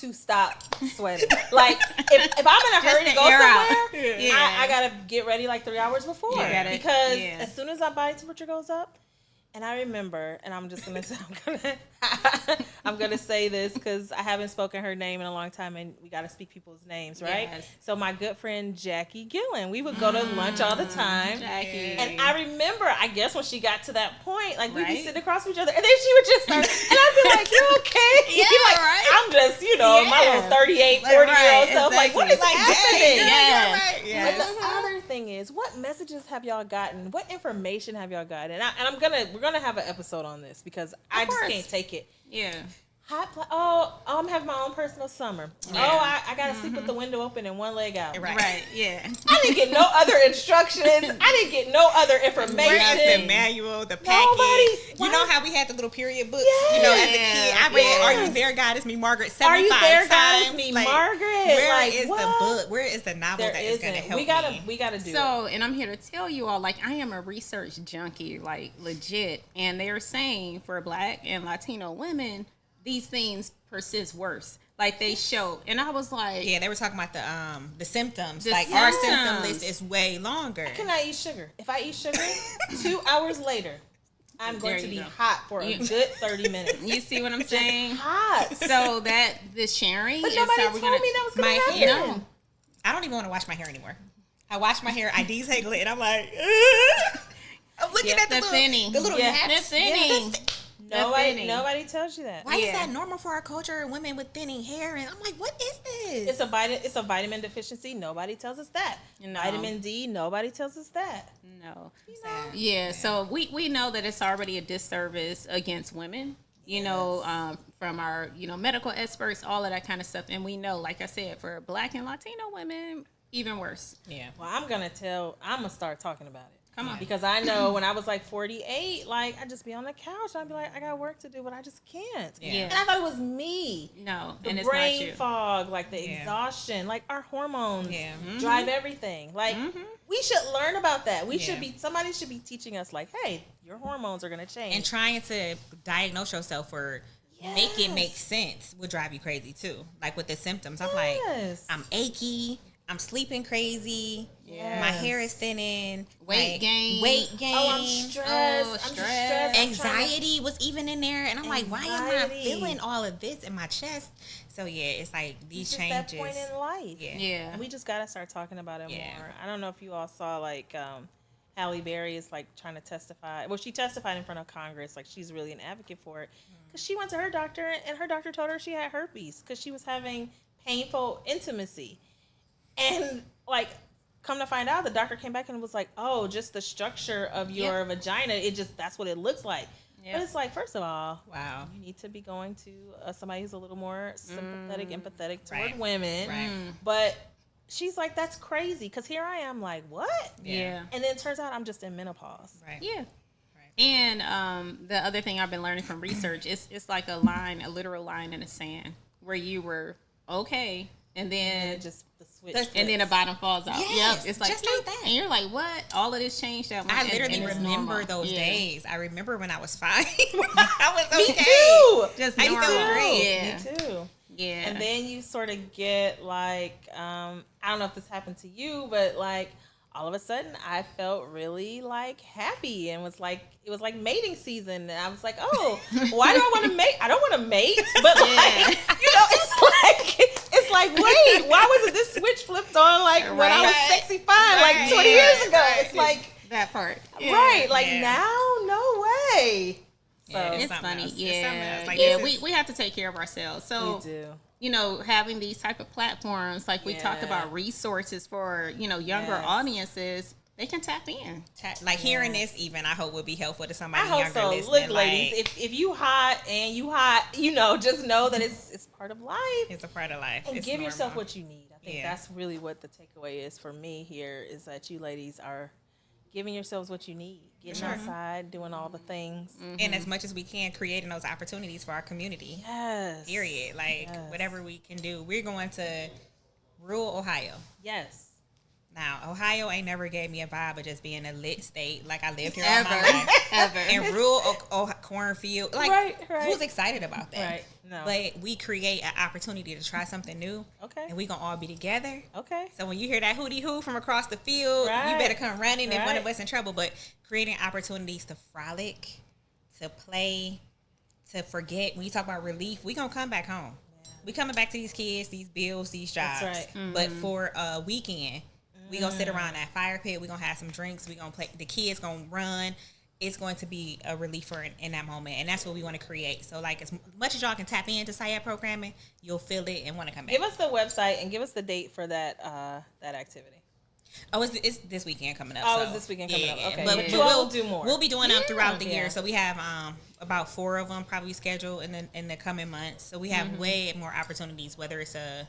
to stop sweating. Like, if I'm in a hurry to go somewhere, I gotta get ready like 3 hours before. Because as soon as my body temperature goes up, and I remember, and I'm just gonna say, I'm gonna say this because I haven't spoken her name in a long time, and we gotta speak people's names, right? Yes. So my good friend Jackie Gillen, we would go to lunch all the time. Jackie. And I remember, I guess when she got to that point, like we'd be sitting across from each other, and then she would just start, and I'd be like, "You okay?" Yeah, You're like, I'm just, my little 38, 40-year-old self. Like, what is happening? Yes. But the other thing is, what messages have y'all gotten? What information have y'all gotten? And we're gonna have an episode on this because I just can't take it. Yeah. I'm having my own personal summer. Yeah. I gotta sleep with the window open and one leg out. Right. Yeah. I didn't get no other instructions. I didn't get no other information. Where is the manual, the packet? You know how we had the little period books? As a kid, I read "Are You There, God? It's Me, Margaret" 75 Are You There, times. God? It's Me, Margaret? Where is the book? Where is the novel that is going to help me? We gotta do it. So, and I'm here to tell you all, like, I am a research junkie, like, legit. And they're saying for Black and Latino women, these things persist worse. Like, they show. And I was like... Yeah, they were talking about the symptoms. Our symptom list is way longer. I cannot eat sugar. If I eat sugar, 2 hours later, I'm going to be hot for a good 30 minutes. You see what I'm saying? Hot. So the sharing but is nobody how we're told me that was going to happen. No. I don't even want to wash my hair anymore. I wash my hair, I deseggle it, and I'm like, I'm looking at the little naps. The thinning. Nobody tells you that. Why is that normal for our culture? Women with thinning hair, and I'm like, what is this? It's a vitamin deficiency. Nobody tells us that. No. Vitamin D. Nobody tells us that. No. Yeah. So we know that it's already a disservice against women. You know, from our medical experts, all of that kind of stuff, and we know, like I said, for Black and Latino women, even worse. Yeah. Well, I'm gonna start talking about it. Come on. Because I know when I was like 48, like I'd just be on the couch. I'd be like, I got work to do, but I just can't. Yeah. And I thought it was me. No. The brain fog, like the exhaustion, like our hormones drive everything. Like we should learn about that. Somebody should be teaching us like, hey, your hormones are gonna change. And trying to diagnose yourself or make it make sense would drive you crazy too. Like with the symptoms. I'm like, I'm achy. I'm sleeping crazy. Yeah. My hair is thinning. Weight gain. Oh, I'm stressed. Anxiety was even in there. And I'm like, why am I feeling all of this in my chest? So, yeah, it's like these changes. That point in life. Yeah. And we just got to start talking about it more. I don't know if you all saw, like, Halle Berry is, like, trying to testify. Well, she testified in front of Congress. Like, she's really an advocate for it. Because she went to her doctor, and her doctor told her she had herpes because she was having painful intimacy. And, like, come to find out, the doctor came back and was like, oh, just the structure of your vagina, that's what it looks like. Yep. But it's like, first of all, you need to be going to somebody who's a little more sympathetic, empathetic toward women. Right. But she's like, that's crazy, because here I am like, what? Yeah. And then it turns out I'm just in menopause. Right. Yeah. And the other thing I've been learning from research, it's like a literal line in the sand, where you were okay, and then just the switch, and then the bottom falls out. Yes, yep, it's like just like that. And you're like, what? All of this changed that much. I literally remember those days. I remember when I was 5. I was okay. Me too. Just I used to agree. Yeah. Me too. Yeah. And then you sort of get like, I don't know if this happened to you, but like all of a sudden I felt really like happy and was like, it was like mating season. And I was like, oh, why do I want to mate? I don't want to mate, but like, it's like, wait, why wasn't this switch flipped on like when I was sexy fine, like 20 years ago? It's like that part. Right. Like now, no way. So it's funny. We have to take care of ourselves. So we do. You know, having these type of platforms, like we talk about resources for, younger audiences, they can tap in. Like hearing this even, I hope would be helpful to somebody I younger hope so. listening. Look, ladies, if you hot and you hot, just know that it's part of life. It's a part of life. And it's give normal. yourself what you need. I think that's really what the takeaway is for me here, is that you ladies are giving yourselves what you need. Getting outside, doing all the things. And as much as we can, creating those opportunities for our community. Yes. Period. Like, whatever we can do. We're going to rural Ohio. Yes. Now, Ohio ain't never gave me a vibe of just being a lit state. Like, I lived here all my life. Ever. In rural cornfield. Like, right. who's excited about that? Right. No. But we create an opportunity to try something new. Okay. And we going to all be together. Okay. So when you hear that hootie hoo from across the field, you better come running if one of us in trouble. But creating opportunities to frolic, to play, to forget. When you talk about relief, we going to come back home. Yeah. We coming back to these kids, these bills, these jobs. That's right. But for a weekend, we going to sit around that fire pit. We going to have some drinks. We going to play. The kids going to run. It's going to be a reliever in that moment. And that's what we want to create. So, like, as much as y'all can tap into Syatt programming, you'll feel it and want to come back. Give us the website and give us the date for that activity. Oh, it's this weekend coming up. Oh, it's this weekend coming up. Okay. But we'll do more. We'll be doing them throughout the year. So we have about 4 of them probably scheduled in the coming months. So we have way more opportunities, whether it's a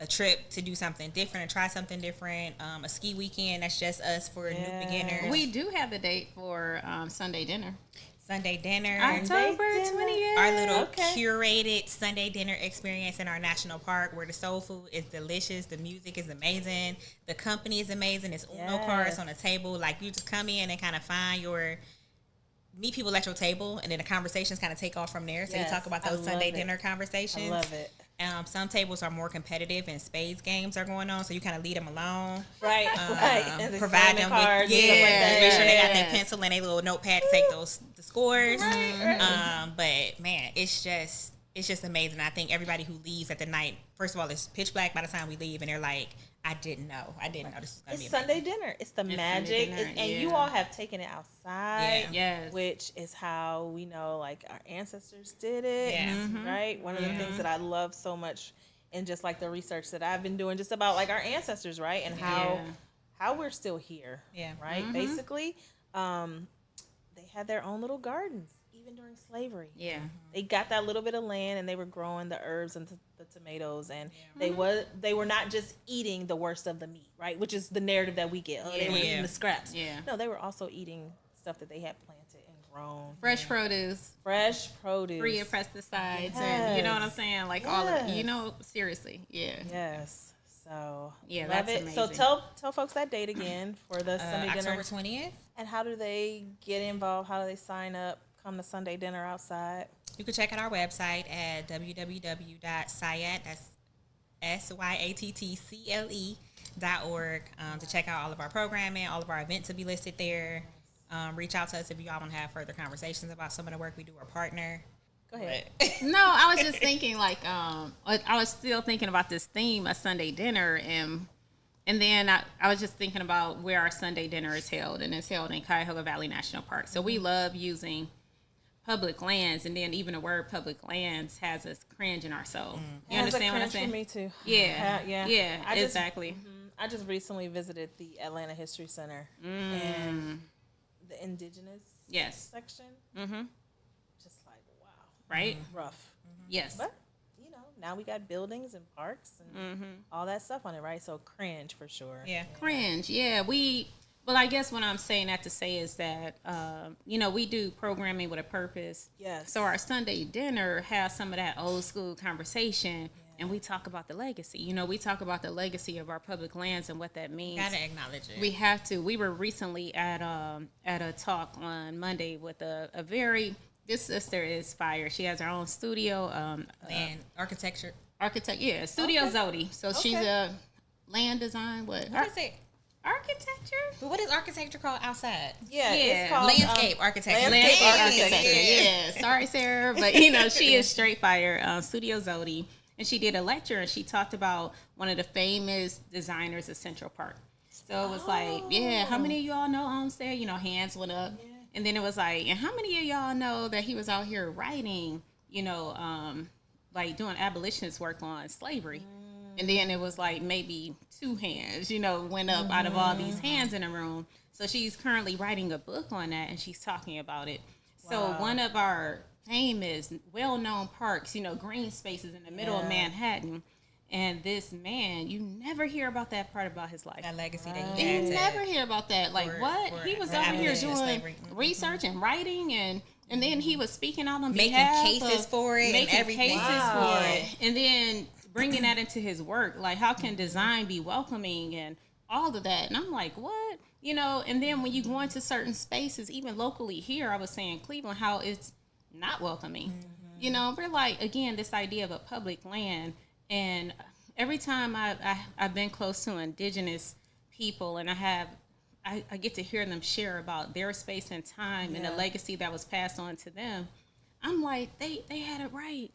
trip to do something different and try something different, a ski weekend that's just us for new beginners. We do have the date for Sunday dinner. Sunday dinner. October 28th. Our little curated Sunday dinner experience in our national park where the soul food is delicious. The music is amazing. The company is amazing. It's Uno cards on the table. Like, you just come in and kind of meet people at your table, and then the conversations kind of take off from there. So you talk about those Sunday dinner conversations. I love it. Some tables are more competitive and spades games are going on, so you kind of lead them along. Right, And provide them with, make sure they got their pencil and their little notepad to take the scores. Right. But man, it's just it's just amazing. I think everybody who leaves at the night, first of all, it's pitch black by the time we leave, and they're like, I didn't know this was going to be amazing. It's Sunday dinner. It's the magic. Dinner, And you all have taken it outside. Yeah. Yes. Which is how we know, like, our ancestors did it. Yeah. Right? One of the things that I love so much in just, like, the research that I've been doing just about, like, our ancestors, right? And how we're still here. Yeah. Right? Basically, they had their own little gardens. Even during slavery, they got that little bit of land and they were growing the herbs and the tomatoes, and they were not just eating the worst of the meat, right? Which is the narrative that we get. Oh, they were eating the scraps. Yeah. No, they were also eating stuff that they had planted and grown. Fresh produce, free of pesticides, and you know what I'm saying? Like all of seriously, Yes. So yeah, love that's it. amazing. So tell folks that date again for the Sunday dinner. October 20th. And how do they get involved? How do they sign up? Come to Sunday dinner outside. You can check out our website at www.syatt, that's SYATTCLE.org, to check out all of our programming. All of our events will be listed there. Reach out to us if you all want to have further conversations about some of the work we do or partner. Go ahead. No, I was just thinking I was still thinking about this theme, a Sunday dinner, and then I was just thinking about where our Sunday dinner is held, and it's held in Cuyahoga Valley National Park. So we love using public lands, and then even the word public lands has us cringe in our soul. You understand what I'm saying? For me too. Yeah, exactly. I just recently visited the Atlanta History Center and the indigenous section. Just like, wow. Right? Rough. Yes. But, you know, now we got buildings and parks and all that stuff on it, right? So cringe for sure. Yeah. Cringe. Yeah. Well, I guess what I'm saying that to say is that, we do programming with a purpose. Yes. So our Sunday dinner has some of that old school conversation, and we talk about the legacy. You know, we talk about the legacy of our public lands and what that means. Gotta acknowledge it. We have to. We were recently at a talk on Monday with this sister is fire. She has her own studio. And architecture. Studio Zodi. So she's a land design. What is it? Architecture? But what is architecture called outside? It's called landscape architecture. Landscape architecture. Yeah. Sorry, Sarah, but she is straight fire. Studio Zodi, and she did a lecture, and she talked about one of the famous designers of Central Park. So it was like, how many of y'all know Olmsted? You know, hands went up, and then it was like, and how many of y'all know that he was out here writing? You know, like doing abolitionist work on slavery. And then it was like maybe 2 hands, went up out of all these hands in the room. So she's currently writing a book on that, and she's talking about it. So one of our famous, well-known parks, green spaces in the middle of Manhattan. And this man, you never hear about that part about his life. That legacy that he had. You never hear about that. Like, he was over here doing research and writing, and then he was speaking out on behalf making cases for it and everything. And then bringing that into his work, like how can design be welcoming and all of that. And I'm like, what? And then when you go into certain spaces, even locally here, I was saying Cleveland, how it's not welcoming. We're like, again, this idea of a public land. And every time I've been close to indigenous people, and I get to hear them share about their space and time and the legacy that was passed on to them, I'm like, they had it right.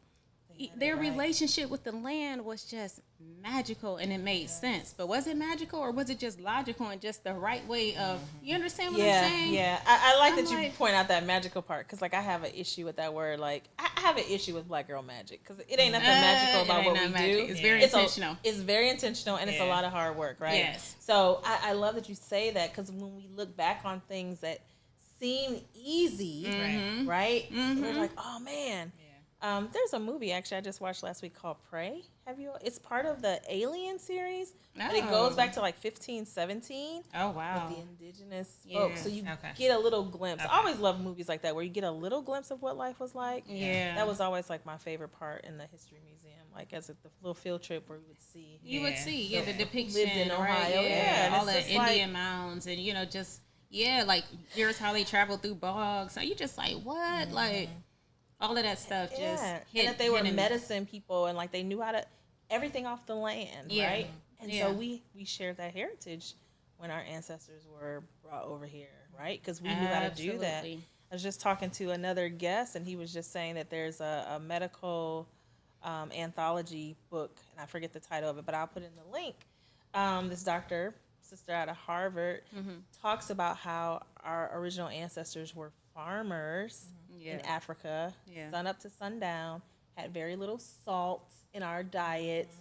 Their relationship with the land was just magical, and it made sense. But was it magical, or was it just logical and just the right way of, you understand what I'm saying? Yeah, I like that you point out that magical part, because, like, I have an issue with that word. Like, I have an issue with Black girl magic, because it ain't nothing magical about what we do. It's very intentional. It's very intentional, and it's a lot of hard work, right? Yes. So I love that you say that, because when we look back on things that seem easy, right? We're like, oh, man. There's a movie actually I just watched last week called Prey. It's part of the Alien series. And it goes back to like 1517. Oh, wow. With the indigenous folks. So you get a little glimpse. I always love movies like that where you get a little glimpse of what life was like. Yeah. That was always like my favorite part in the history museum. Like as the little field trip where we would see. You would see, the depiction. Lived in Ohio. Right? Yeah. All the Indian mounds and, like here's how they traveled through bogs. So you just like, what? Like, all of that stuff just hit. And that they were medicine people, and like they knew how to everything off the land, right? And so we shared that heritage when our ancestors were brought over here, right? Because we knew how to do that. I was just talking to another guest, and he was just saying that there's a medical anthology book, and I forget the title of it, but I'll put in the link. This sister out of Harvard, talks about how our original ancestors were farmers in Africa, sun up to sundown, had very little salt in our diets,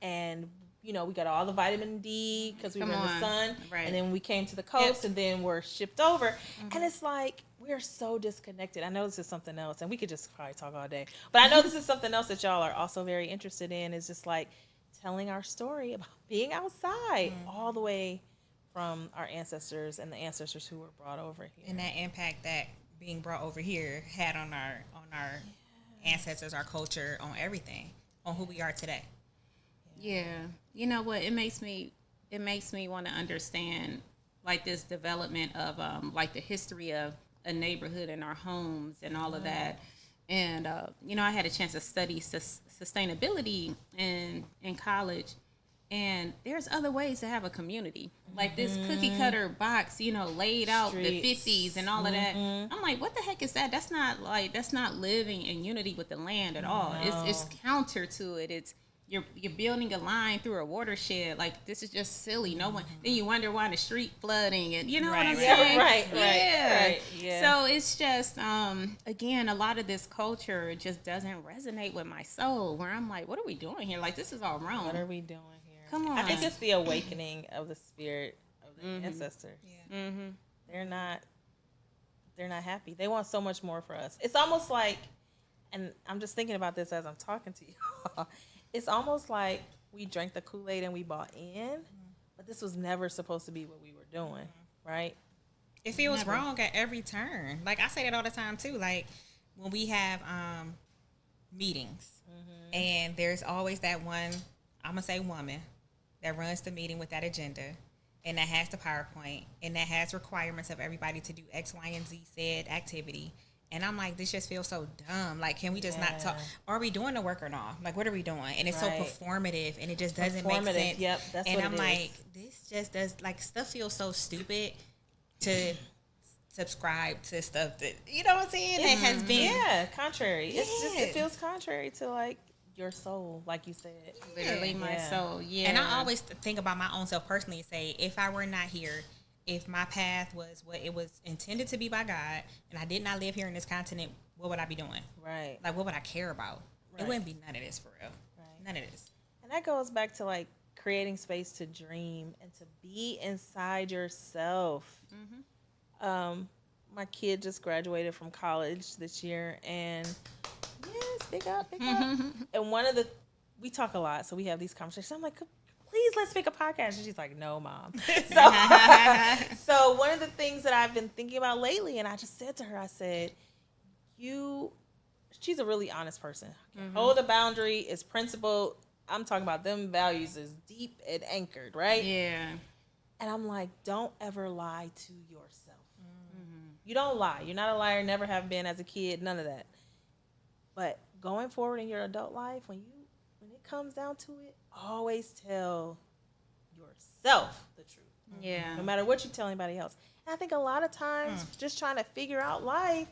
and we got all the vitamin D because we were in the sun, and then we came to the coast, and then we're shipped over, and it's like we're so disconnected. I know this is something else, and we could just probably talk all day, but I know this is something else that y'all are also very interested in, is just like telling our story about being outside all the way from our ancestors and the ancestors who were brought over here, and that impact that being brought over here had on our ancestors, our culture, on everything, on who we are today. Yeah. You know what? It makes me want to understand like this development of like the history of a neighborhood and our homes and all of that. And I had a chance to study sustainability in college, and there's other ways to have a community. Like this cookie cutter box, laid out the 50s and all of that. I'm like, what the heck is that? That's not living in unity with the land at all. It's counter to it. It's you're building a line through a watershed. Like, this is just silly. No one. Then you wonder why the street flooding, and you know what I'm saying? Right. Yeah. So it's just again, a lot of this culture just doesn't resonate with my soul. Where I'm like, what are we doing here? Like, this is all wrong. What are we doing here? Come on. I think it's the awakening of the spirit of the ancestors. Yeah. They're not happy. They want so much more for us. It's almost like, and I'm just thinking about this as I'm talking to you. It's almost like we drank the Kool-Aid and we bought in, but this was never supposed to be what we were doing, right? It feels wrong at every turn. Like, I say that all the time too. Like, when we have meetings, and there's always that one, I'm gonna say woman, that runs the meeting with that agenda, and that has the PowerPoint, and that has requirements of everybody to do X, Y, and Z said activity. And I'm like, this just feels so dumb. Like, can we just not talk? Are we doing the work or not? Like, what are we doing? And it's so performative, and it just doesn't make sense. Yep, that's and what I'm it like, this just does, like, stuff feels so stupid to subscribe to stuff that, you know what I'm saying? That has been. Contrary. It's just, it feels contrary to, like, your soul, like you said. Literally my soul, And I always think about my own self personally and say, if I were not here, if my path was what it was intended to be by God, and I did not live here in this continent, what would I be doing? Right. Like, what would I care about? Right. It wouldn't be none of this for real. Right. None of this. And that goes back to, like, creating space to dream and to be inside yourself. My kid just graduated from college this year, and big up. And we talk a lot, so we have these conversations. I'm like, please, let's make a podcast. And she's like, no, Mom. So one of the things that I've been thinking about lately, and I just said to her, I said, she's a really honest person. Hold a boundary, is principled. I'm talking about them values is deep and anchored, right? Yeah. And I'm like, don't ever lie to yourself. You don't lie. You're not a liar, never have been as a kid, none of that. But going forward in your adult life, when it comes down to it, always tell yourself the truth. Yeah. No matter what you tell anybody else. And I think a lot of times, just trying to figure out life,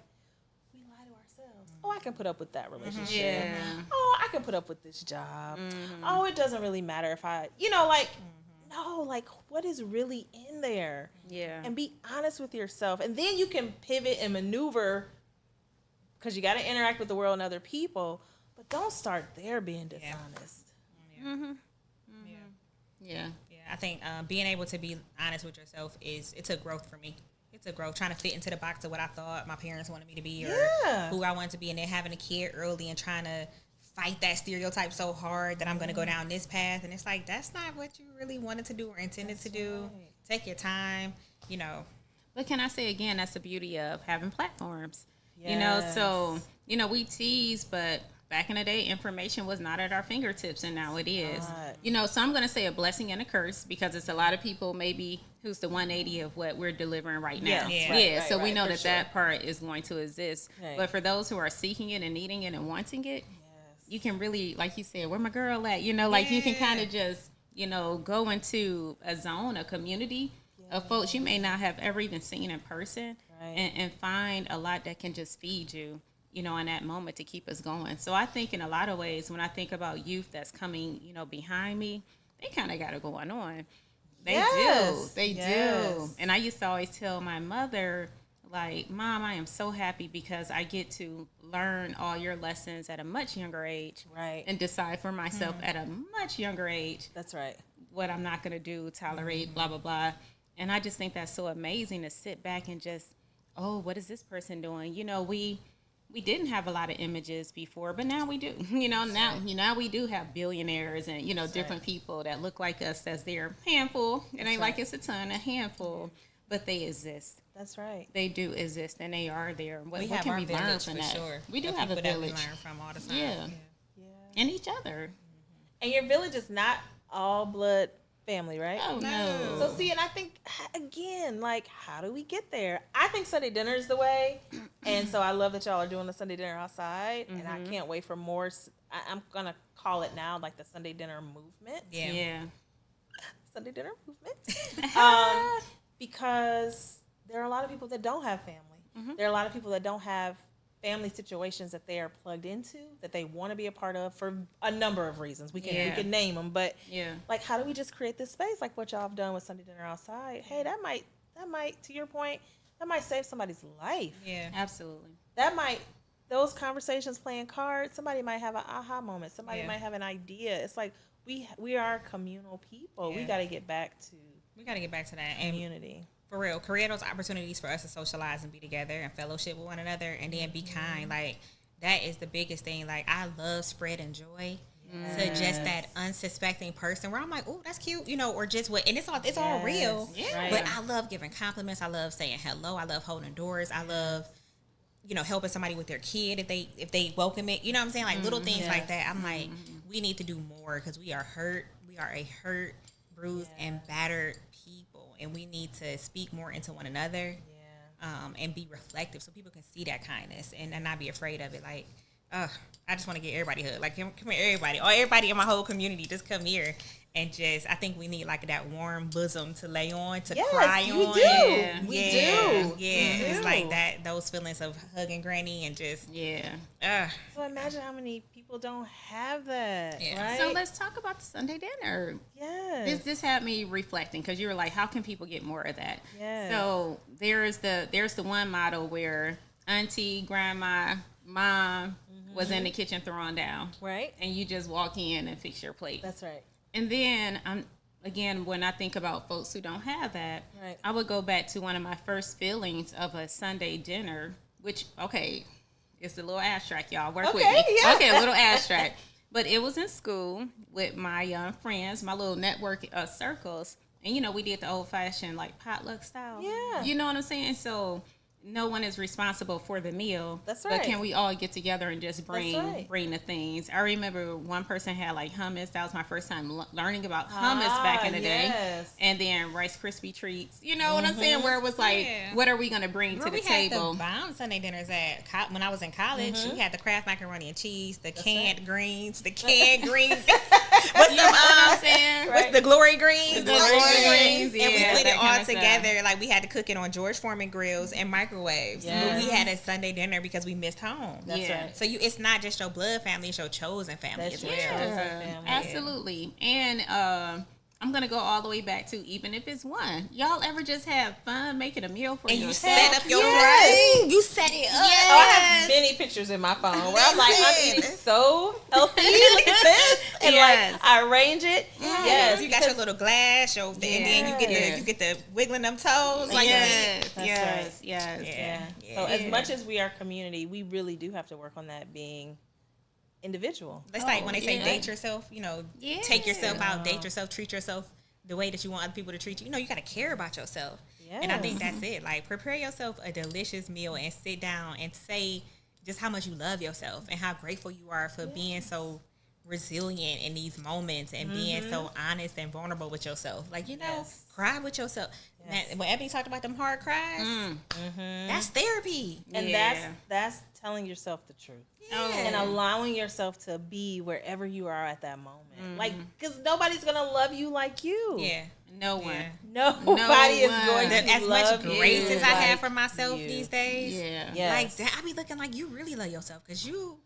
we lie to ourselves. Oh, I can put up with that relationship. Yeah. Oh, I can put up with this job. Oh, it doesn't really matter if I, no, like, what is really in there? Yeah. And be honest with yourself. And then you can pivot and maneuver, because you got to interact with the world and other people. But don't start there being dishonest. Yeah. I think being able to be honest with yourself it's a growth for me. It's a growth, trying to fit into the box of what I thought my parents wanted me to be, or who I wanted to be, and then having a kid early and trying to fight that stereotype so hard that I'm going to go down this path. And it's like, that's not what you really wanted to do or intended to do. Right. Take your time, But can I say again, that's the beauty of having platforms. So, we tease, but back in the day, information was not at our fingertips, and now it is. So I'm going to say a blessing and a curse, because it's a lot of people maybe who's the 180 of what we're delivering right now. So we know that part is going to exist. Right. But for those who are seeking it and needing it and wanting it, you can really, like you said, where my girl at? You can kind of just, go into a zone, a community of folks you may not have ever even seen in person, and find a lot that can just feed you, you know, in that moment to keep us going. So I think in a lot of ways, when I think about youth that's coming, you know, behind me, they kind of got it going on. They do. And I used to always tell my mother, like, Mom, I am so happy because I get to learn all your lessons at a much younger age. Right. And decide for myself at a much younger age. That's right. What I'm not going to do, tolerate, blah, blah, blah. And I just think that's so amazing to sit back and just, oh, what is this person doing? You know, we didn't have a lot of images before, but now we do. You know, now we do have billionaires and, you know, different people that look like us as their handful. It ain't like it's a ton, a handful, but they exist. That's right. They do exist, and they are there. What We have can our we learn village from for that? sure. We do The have a people that we village. learn from all the time. Yeah. And each other. And your village is not all blood family, right? Oh, no. So see, and I think again, like, how do we get there? I think Sunday dinner is the way, and so I love that y'all are doing the Sunday dinner outside, and I can't wait for more. I'm gonna call it now, like the Sunday dinner movement. Yeah. Sunday dinner movement, because there are a lot of people that don't have family. There are a lot of people that don't have family situations that they are plugged into, that they want to be a part of for a number of reasons. We can name them, but like, how do we just create this space like what y'all have done with Sunday dinner outside? Hey, that might, to your point, that might save somebody's life. Yeah, Absolutely. That might, those conversations playing cards, somebody might have an aha moment. Somebody might have an idea. It's like we are communal people. Yeah. We got to get back to that community. For real, create those opportunities for us to socialize and be together and fellowship with one another, and then be kind. Like, that is the biggest thing. Like, I love spreading joy to just that unsuspecting person where I'm like, oh, that's cute, you know, or just what, and it's all real. Yeah. Right. But I love giving compliments. I love saying hello. I love holding doors. I love, you know, helping somebody with their kid if they welcome it. You know what I'm saying? Like, little things like that. I'm like, we need to do more because we are hurt. We are a hurt, bruised, and battered people. And we need to speak more into one another, and be reflective so people can see that kindness and not be afraid of it. Like, I just want to get everybody hood. Like, come here, everybody. Or everybody in my whole community, just come here. And just, I think we need, like, that warm bosom to lay on, to cry on. We do. Yeah. We Yeah. do. It's like that, those feelings of hugging granny and just, So imagine how many people don't have that, Yeah. right? So let's talk about the Sunday dinner. Yes. This had me reflecting because you were like, how can people get more of that? Yes. So there's the one model where auntie, grandma, mom was in the kitchen throwing down, Right. and you just walk in and fix your plate. That's right. And then again, when I think about folks who don't have that, Right. I would go back to one of my first feelings of a Sunday dinner, which, okay, it's a little abstract, y'all. Work with me. Yeah. Okay, a little abstract. But it was in school with my friends, my little network circles. And, you know, we did the old-fashioned, like, potluck style. Yeah. You know what I'm saying? So no one is responsible for the meal. That's But right. can we all get together and just bring right. the things? I remember one person had like hummus. That was my first time learning about hummus back in the day. Yes. And then Rice Krispie treats. You know what I'm saying? Where it was like, what are we going to bring to the table? We had the bomb Sunday dinners when I was in college. We had the Kraft macaroni and cheese, the canned greens, the canned green. What's You know what I'm saying? What's the glory greens? The glory greens, And we yeah, put that it kind all of stuff. together. Like, we had to cook it on George Foreman grills and microwaves. Yes. We had a Sunday dinner because we missed home. That's Yeah. right. So it's not just your blood family, it's your chosen family That's as your well. chosen Yeah, family. absolutely. And I'm going to go all the way back to even if it's one. Y'all ever just have fun making a meal for And you yourself? set up your Yes. room. You set it up. Oh, I have many pictures in my phone where I'm like, I'm eating so healthy. Look at this, and Yes. like I arrange it. Yes, You got your little glass, and then Yeah. you get the wiggling them toes. Like Yes, That's yes, right. yes. Yeah. Yeah. So as Yeah. much as we are community, we really do have to work on that being individual. It's like when they say yeah. date yourself, you know, Yeah. take yourself out, date yourself, treat yourself the way that you want other people to treat you. You know, you got to care about yourself. And I think that's it. Like, prepare yourself a delicious meal and sit down and say just how much you love yourself and how grateful you are for being so resilient in these moments and being so honest and vulnerable with yourself. Like, you know, cry with yourself. Man, when Ebony talked about them hard cries, that's therapy. And Yeah. that's telling yourself the truth. Oh. And allowing yourself to be wherever you are at that moment. Like, because nobody's going to love you like you. Yeah. No one. Nobody is going to As love much grace you as I have like for myself you. these days. Yeah. Yes. Like, I be looking like you really love yourself because you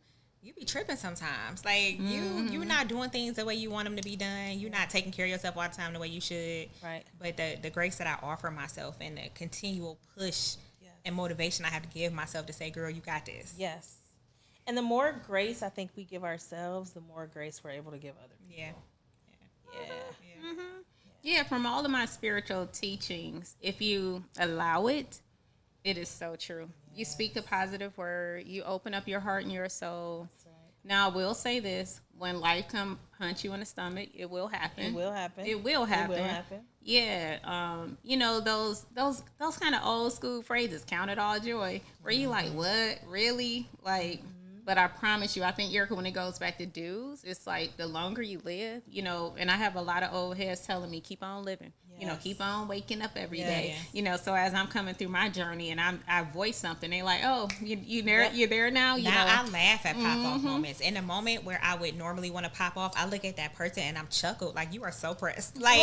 be tripping sometimes. Like, you're not doing things the way you want them to be done. You're not taking care of yourself all the time the way you should. Right. But the grace that I offer myself and the continual push and motivation I have to give myself to say, girl, you got this. Yes. And the more grace I think we give ourselves, the more grace we're able to give others. Yeah. Yeah, from all of my spiritual teachings, if you allow it, it is so true. You speak a positive word. You open up your heart and your soul. That's right. Now, I will say this. When life come punch you in the stomach, it will happen. It will happen. It will happen. It will happen. Yeah. You know, those kind of old school phrases, count it all joy, where you like, what? Really? Like, but I promise you, I think, Erica, when it goes back to dues, it's like the longer you live, you know, and I have a lot of old heads telling me, keep on living. You know, keep on waking up every day. Yes. You know, so as I'm coming through my journey and I voice something, they're like, "Oh, you're there now." You now know, I laugh at pop off moments. In a moment where I would normally want to pop off, I look at that person and I'm chuckled like, you are so pressed. Like,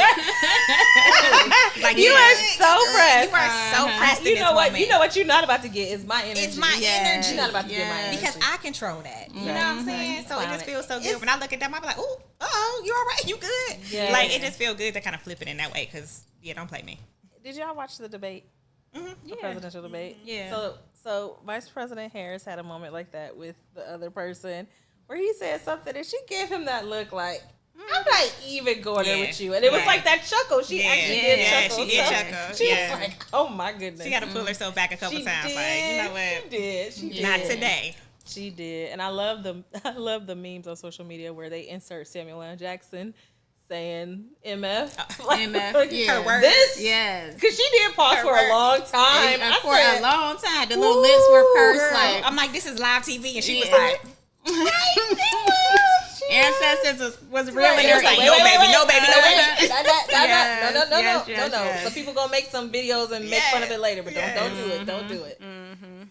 like You are so pressed. You are so pressed. You in know this what? moment. You know what you're not about to get is my energy. It's my energy. You're not about to get my energy. Because I control that. You know what I'm saying? So it Clown just it. feels so good. When I look at them, I'm like, ooh, you all right? You good? Yes. Like, it just feels good to kind of flip it in that way because, don't play me. Did y'all watch the debate? The presidential debate? Yeah. So Vice President Harris had a moment like that with the other person where he said something and she gave him that look like, I'm not even going there with you. And it was like that chuckle. She actually did chuckle. She did chuckle. She was like, oh my goodness. She got to pull herself back a couple She times. did. Like, you know what? She did. Not today. She did. And I love the memes on social media where they insert Samuel L. Jackson saying MF. MF, yeah. Her words. This? yes. Because she did pause for a long time. And for a long time, the little lips were pursed. Like, I'm like, this is live TV. And she was Yeah. like, ancestors was real. Right. And It was like, no, baby, no, baby, no, baby. No. So people gonna make some videos and make fun of it later, but don't do it. Don't do it.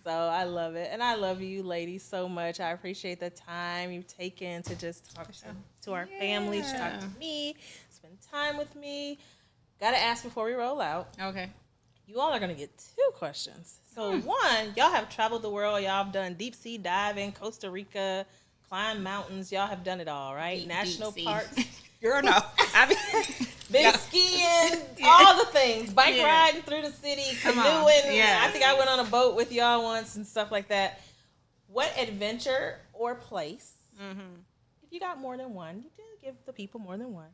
So I love it, and I love you, ladies, so much. I appreciate the time you've taken to just talk to our families, talk to me, spend time with me. Gotta ask before we roll out. Okay. You all are gonna get 2 questions. So one, y'all have traveled the world. Y'all have done deep sea diving, Costa Rica, climb mountains. Y'all have done it all, right? National sea. parks. girl, no. I mean, Big skiing, all the things. Bike riding through the city, canoeing. Yeah. I think I went on a boat with y'all once and stuff like that. What adventure or place, if you got more than one, you do give the people more than one,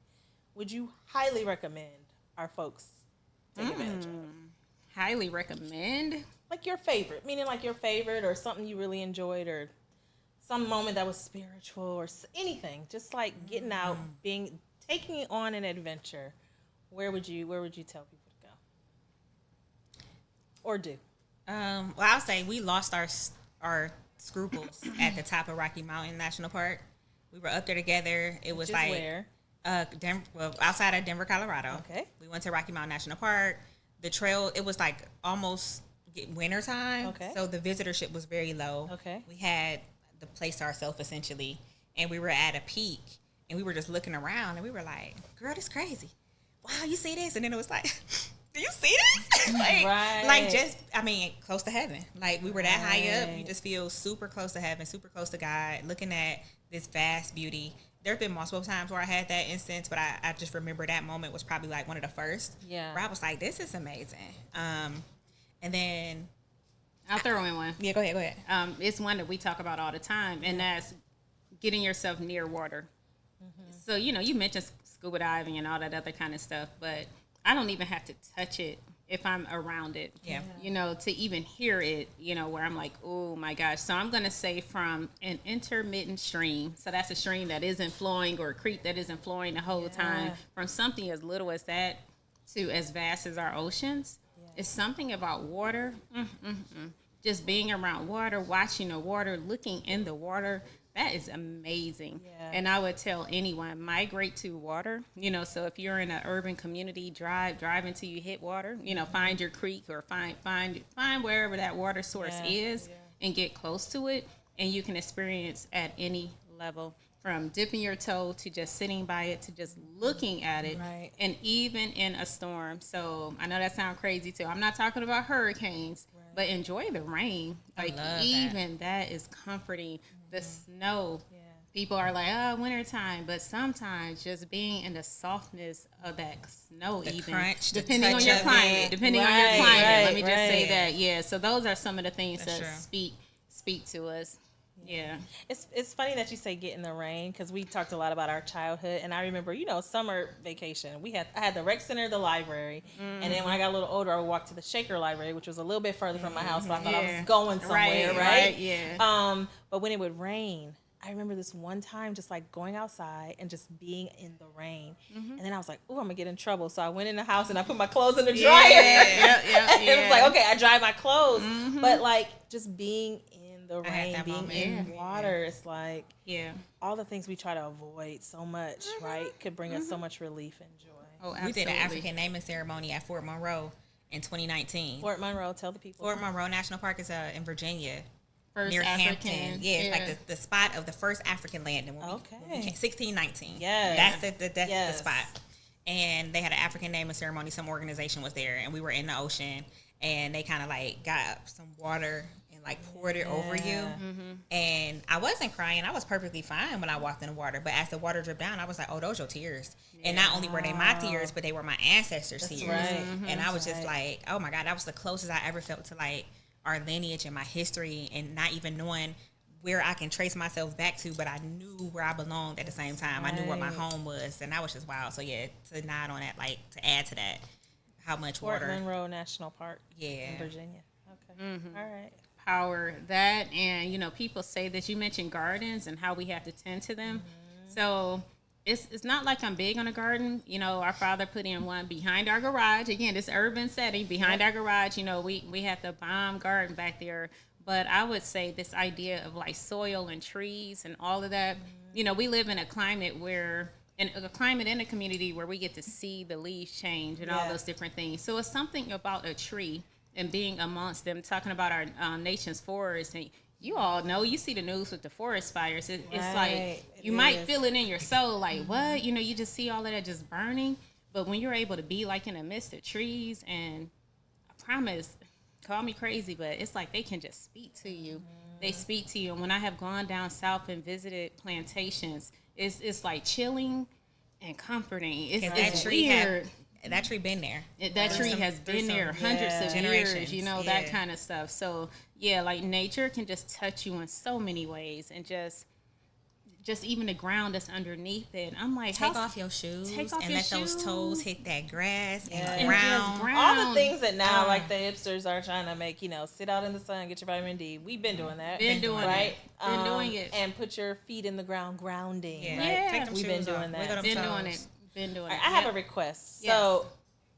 would you highly recommend our folks take advantage of? Highly recommend. Like your favorite, meaning like your favorite or something you really enjoyed or some moment that was spiritual or anything. Just like getting out, taking on an adventure. Where would you tell people to go or do? well, I'll say we lost our scruples at the top of Rocky Mountain National Park. We were up there together. It was Just like where? outside of Denver, Colorado. Okay. We went to Rocky Mountain National Park. The trail, it was like almost winter time. Okay. So the visitorship was very low. Okay. We had the place to ourselves essentially, and we were at a peak, and we were just looking around, and we were like, "Girl, this crazy! Wow, you see this?" And then it was like, "Do you see this?" like just, I mean, close to heaven. Like we were that high up, you just feel super close to heaven, super close to God, looking at this vast beauty. There have been multiple times where I had that instance, but I just remember that moment was probably like one of the first. Yeah. Where I was like, "This is amazing." And then I'll throw in one. yeah, go ahead. It's one that we talk about all the time, and that's getting yourself near water. So, you know, you mentioned scuba diving and all that other kind of stuff, but I don't even have to touch it if I'm around it. Yeah. You know, to even hear it, you know, where I'm like, oh my gosh. So I'm going to say from an intermittent stream. So that's a stream that isn't flowing or a creek that isn't flowing the whole time. From something as little as that to as vast as our oceans. It's something about water. Just being around water, watching the water, looking in the water. That is amazing. Yeah. And I would tell anyone, migrate to water. You know, so if you're in an urban community, drive until you hit water. You know, find your creek or find wherever that water source is and get close to it, and you can experience at any level, from dipping your toe to just sitting by it to just looking at it, Right. and even in a storm. So I know that sounds crazy too. I'm not talking about hurricanes, but enjoy the rain. Like love even that is comforting. The snow. Yeah. People are like, oh, wintertime, but sometimes just being in the softness of that snow, The even crunch, the depending on touch your of climate, it. depending on your Right, climate. right, Let me just say right. that. Yeah. So those are some of the things That's that true. speak to us. Yeah. It's funny that you say get in the rain, because we talked a lot about our childhood, and I remember, summer vacation. I had the rec center, the library, and then when I got a little older, I would walk to the Shaker Library, which was a little bit further from my house, but I thought I Yeah. was going somewhere, right? Yeah. But when it would rain, I remember this one time just like going outside and just being in the rain, and then I was like, "Ooh, I'm gonna get in trouble." So I went in the house and I put my clothes in the dryer. And it was like, okay, I dried my clothes, but like just being in the I had rain, that being moment. in water, it's like Yeah. all the things we try to avoid so much, right, could bring us so much relief and joy. Oh, We absolutely. did an African naming ceremony at Fort Monroe in 2019. Fort Monroe, tell the people. Fort Monroe National Park is in Virginia, First near African. Hampton. Yeah, it's like the spot of the first African landing. When Okay. we 1619. Yes. That's the Yes. spot. And they had an African naming ceremony. Some organization was there, and we were in the ocean, and they kind of like got some water and like poured it over you. And I wasn't crying. I was perfectly fine when I walked in the water. But as the water dripped down, I was like, oh, those your tears. And not only were they my tears, but they were my ancestors' That's tears. right. And I was just right. like, oh my God, that was the closest I ever felt to like our lineage and my history, and not even knowing where I can trace myself back to, but I knew where I belonged at the same time. I knew where my Right. home was, and that was just wild. So yeah, to nod on that, like to add to that, how much Fort water. Monroe National Park, Yeah. in Virginia. Okay, all right. Power that, and people say that you mentioned gardens and how we have to tend to them. So it's not like I'm big on a garden. Our father put in one behind our garage. Again, this urban setting behind our garage. We had the bomb garden back there. But I would say this idea of like soil and trees and all of that. We live in a climate in a community where we get to see the leaves change and all Yeah. those different things. So it's something about a tree and being amongst them, talking about our nation's forests. And you all know, you see the news with the forest fires. It's Right. like you It might is. feel it in your soul, like what? You just see all of that just burning. But when you're able to be like in the midst of trees, and I promise, call me crazy, but it's like they can just speak to you. They speak to you. And when I have gone down south and visited plantations, it's like chilling and comforting. It's That tree weird. that tree been there. That tree has through been there some- hundreds yeah. of Generations, years, that yeah. kind of stuff. So yeah, like nature can just touch you in so many ways, and just even the ground that's underneath it. I'm like, Take how- off your shoes Take off and your let those toes shoes. hit that grass Yeah. and And ground. just ground. All the things that now, Ah. like the hipsters are trying to make, sit out in the sun, get your vitamin D. We've been doing that. Been doing right? it. Been doing it. And put your feet in the ground, grounding. Yeah. Right? Yeah. Take them We've shoes been doing off. that. Wiggle them Been toes. doing it. Been doing I it. have a Yep. request. Yes. So,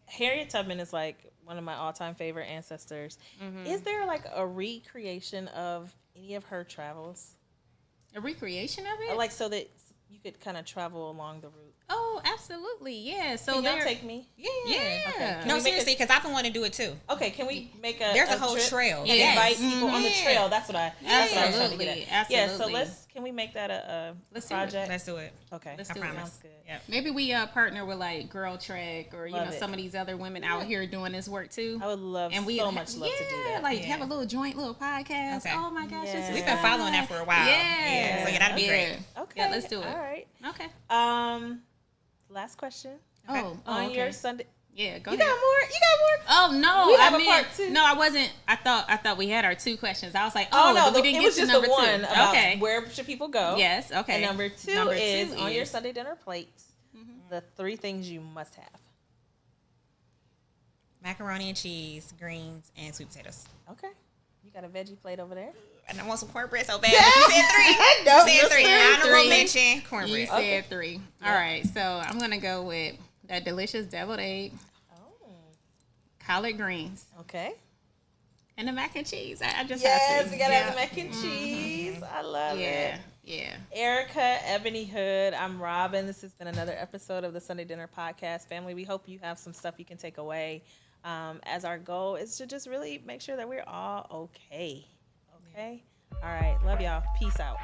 Harriet Tubman is like one of my all-time favorite ancestors. Is there like a recreation of any of her travels, A recreation of it? like so that you could kind of travel along the route? Oh, absolutely. Yeah. So Can y'all there. take me? Yeah. Yeah. Can No, we make seriously, because I've been wanting to do it too. Okay, can we make a There's a whole trip trail. and Yes. invite people on the Yeah. trail? That's what I was trying to Absolutely. get at. Yeah, so Absolutely. can we make that a Let's do it. project? Let's do it. Okay, Let's I do it. promise. Sounds good. Yep. Maybe we partner with like Girl Trek or Love it. some of these other women out here doing this work too. I would love And we so much love to do that. like Yeah. have a little joint little podcast. Okay. Oh my gosh, this Yeah. is We've been fun. following that for a while. Yeah. So yeah, that'd be Yeah. great. Okay, Yeah, let's do it. All right. Okay. Last question. Oh, On okay. your Sunday, Yeah, go you ahead. got more? You got more? Oh no, We have I a meant, part two. No, I wasn't. I thought we had our two questions. I was like, Oh, no, we didn't it get was to just number the one two. about Okay. where should people go. Yes. Okay. And number two Number is two on your is- Sunday dinner plate, the 3 things you must have. Macaroni and cheese, greens, and sweet potatoes. Okay. You got a veggie plate over there? And I want some cornbread so bad. But you said 3. No, You said 3. just Honorable three. mention, You cornbread. said Okay. 3. All right. So I'm gonna go with that delicious deviled egg, Oh. collard greens, Okay. and the mac and cheese. I just Yes, have to. we gotta Yeah. have the mac and cheese. I love Yeah. it. Yeah. Erica, Ebony Hood, I'm Robin. This has been another episode of the Sunday Dinner Podcast. Family, we hope you have some stuff you can take away. As our goal is to just really make sure that we're all okay. Okay. All right. Love y'all. Peace out.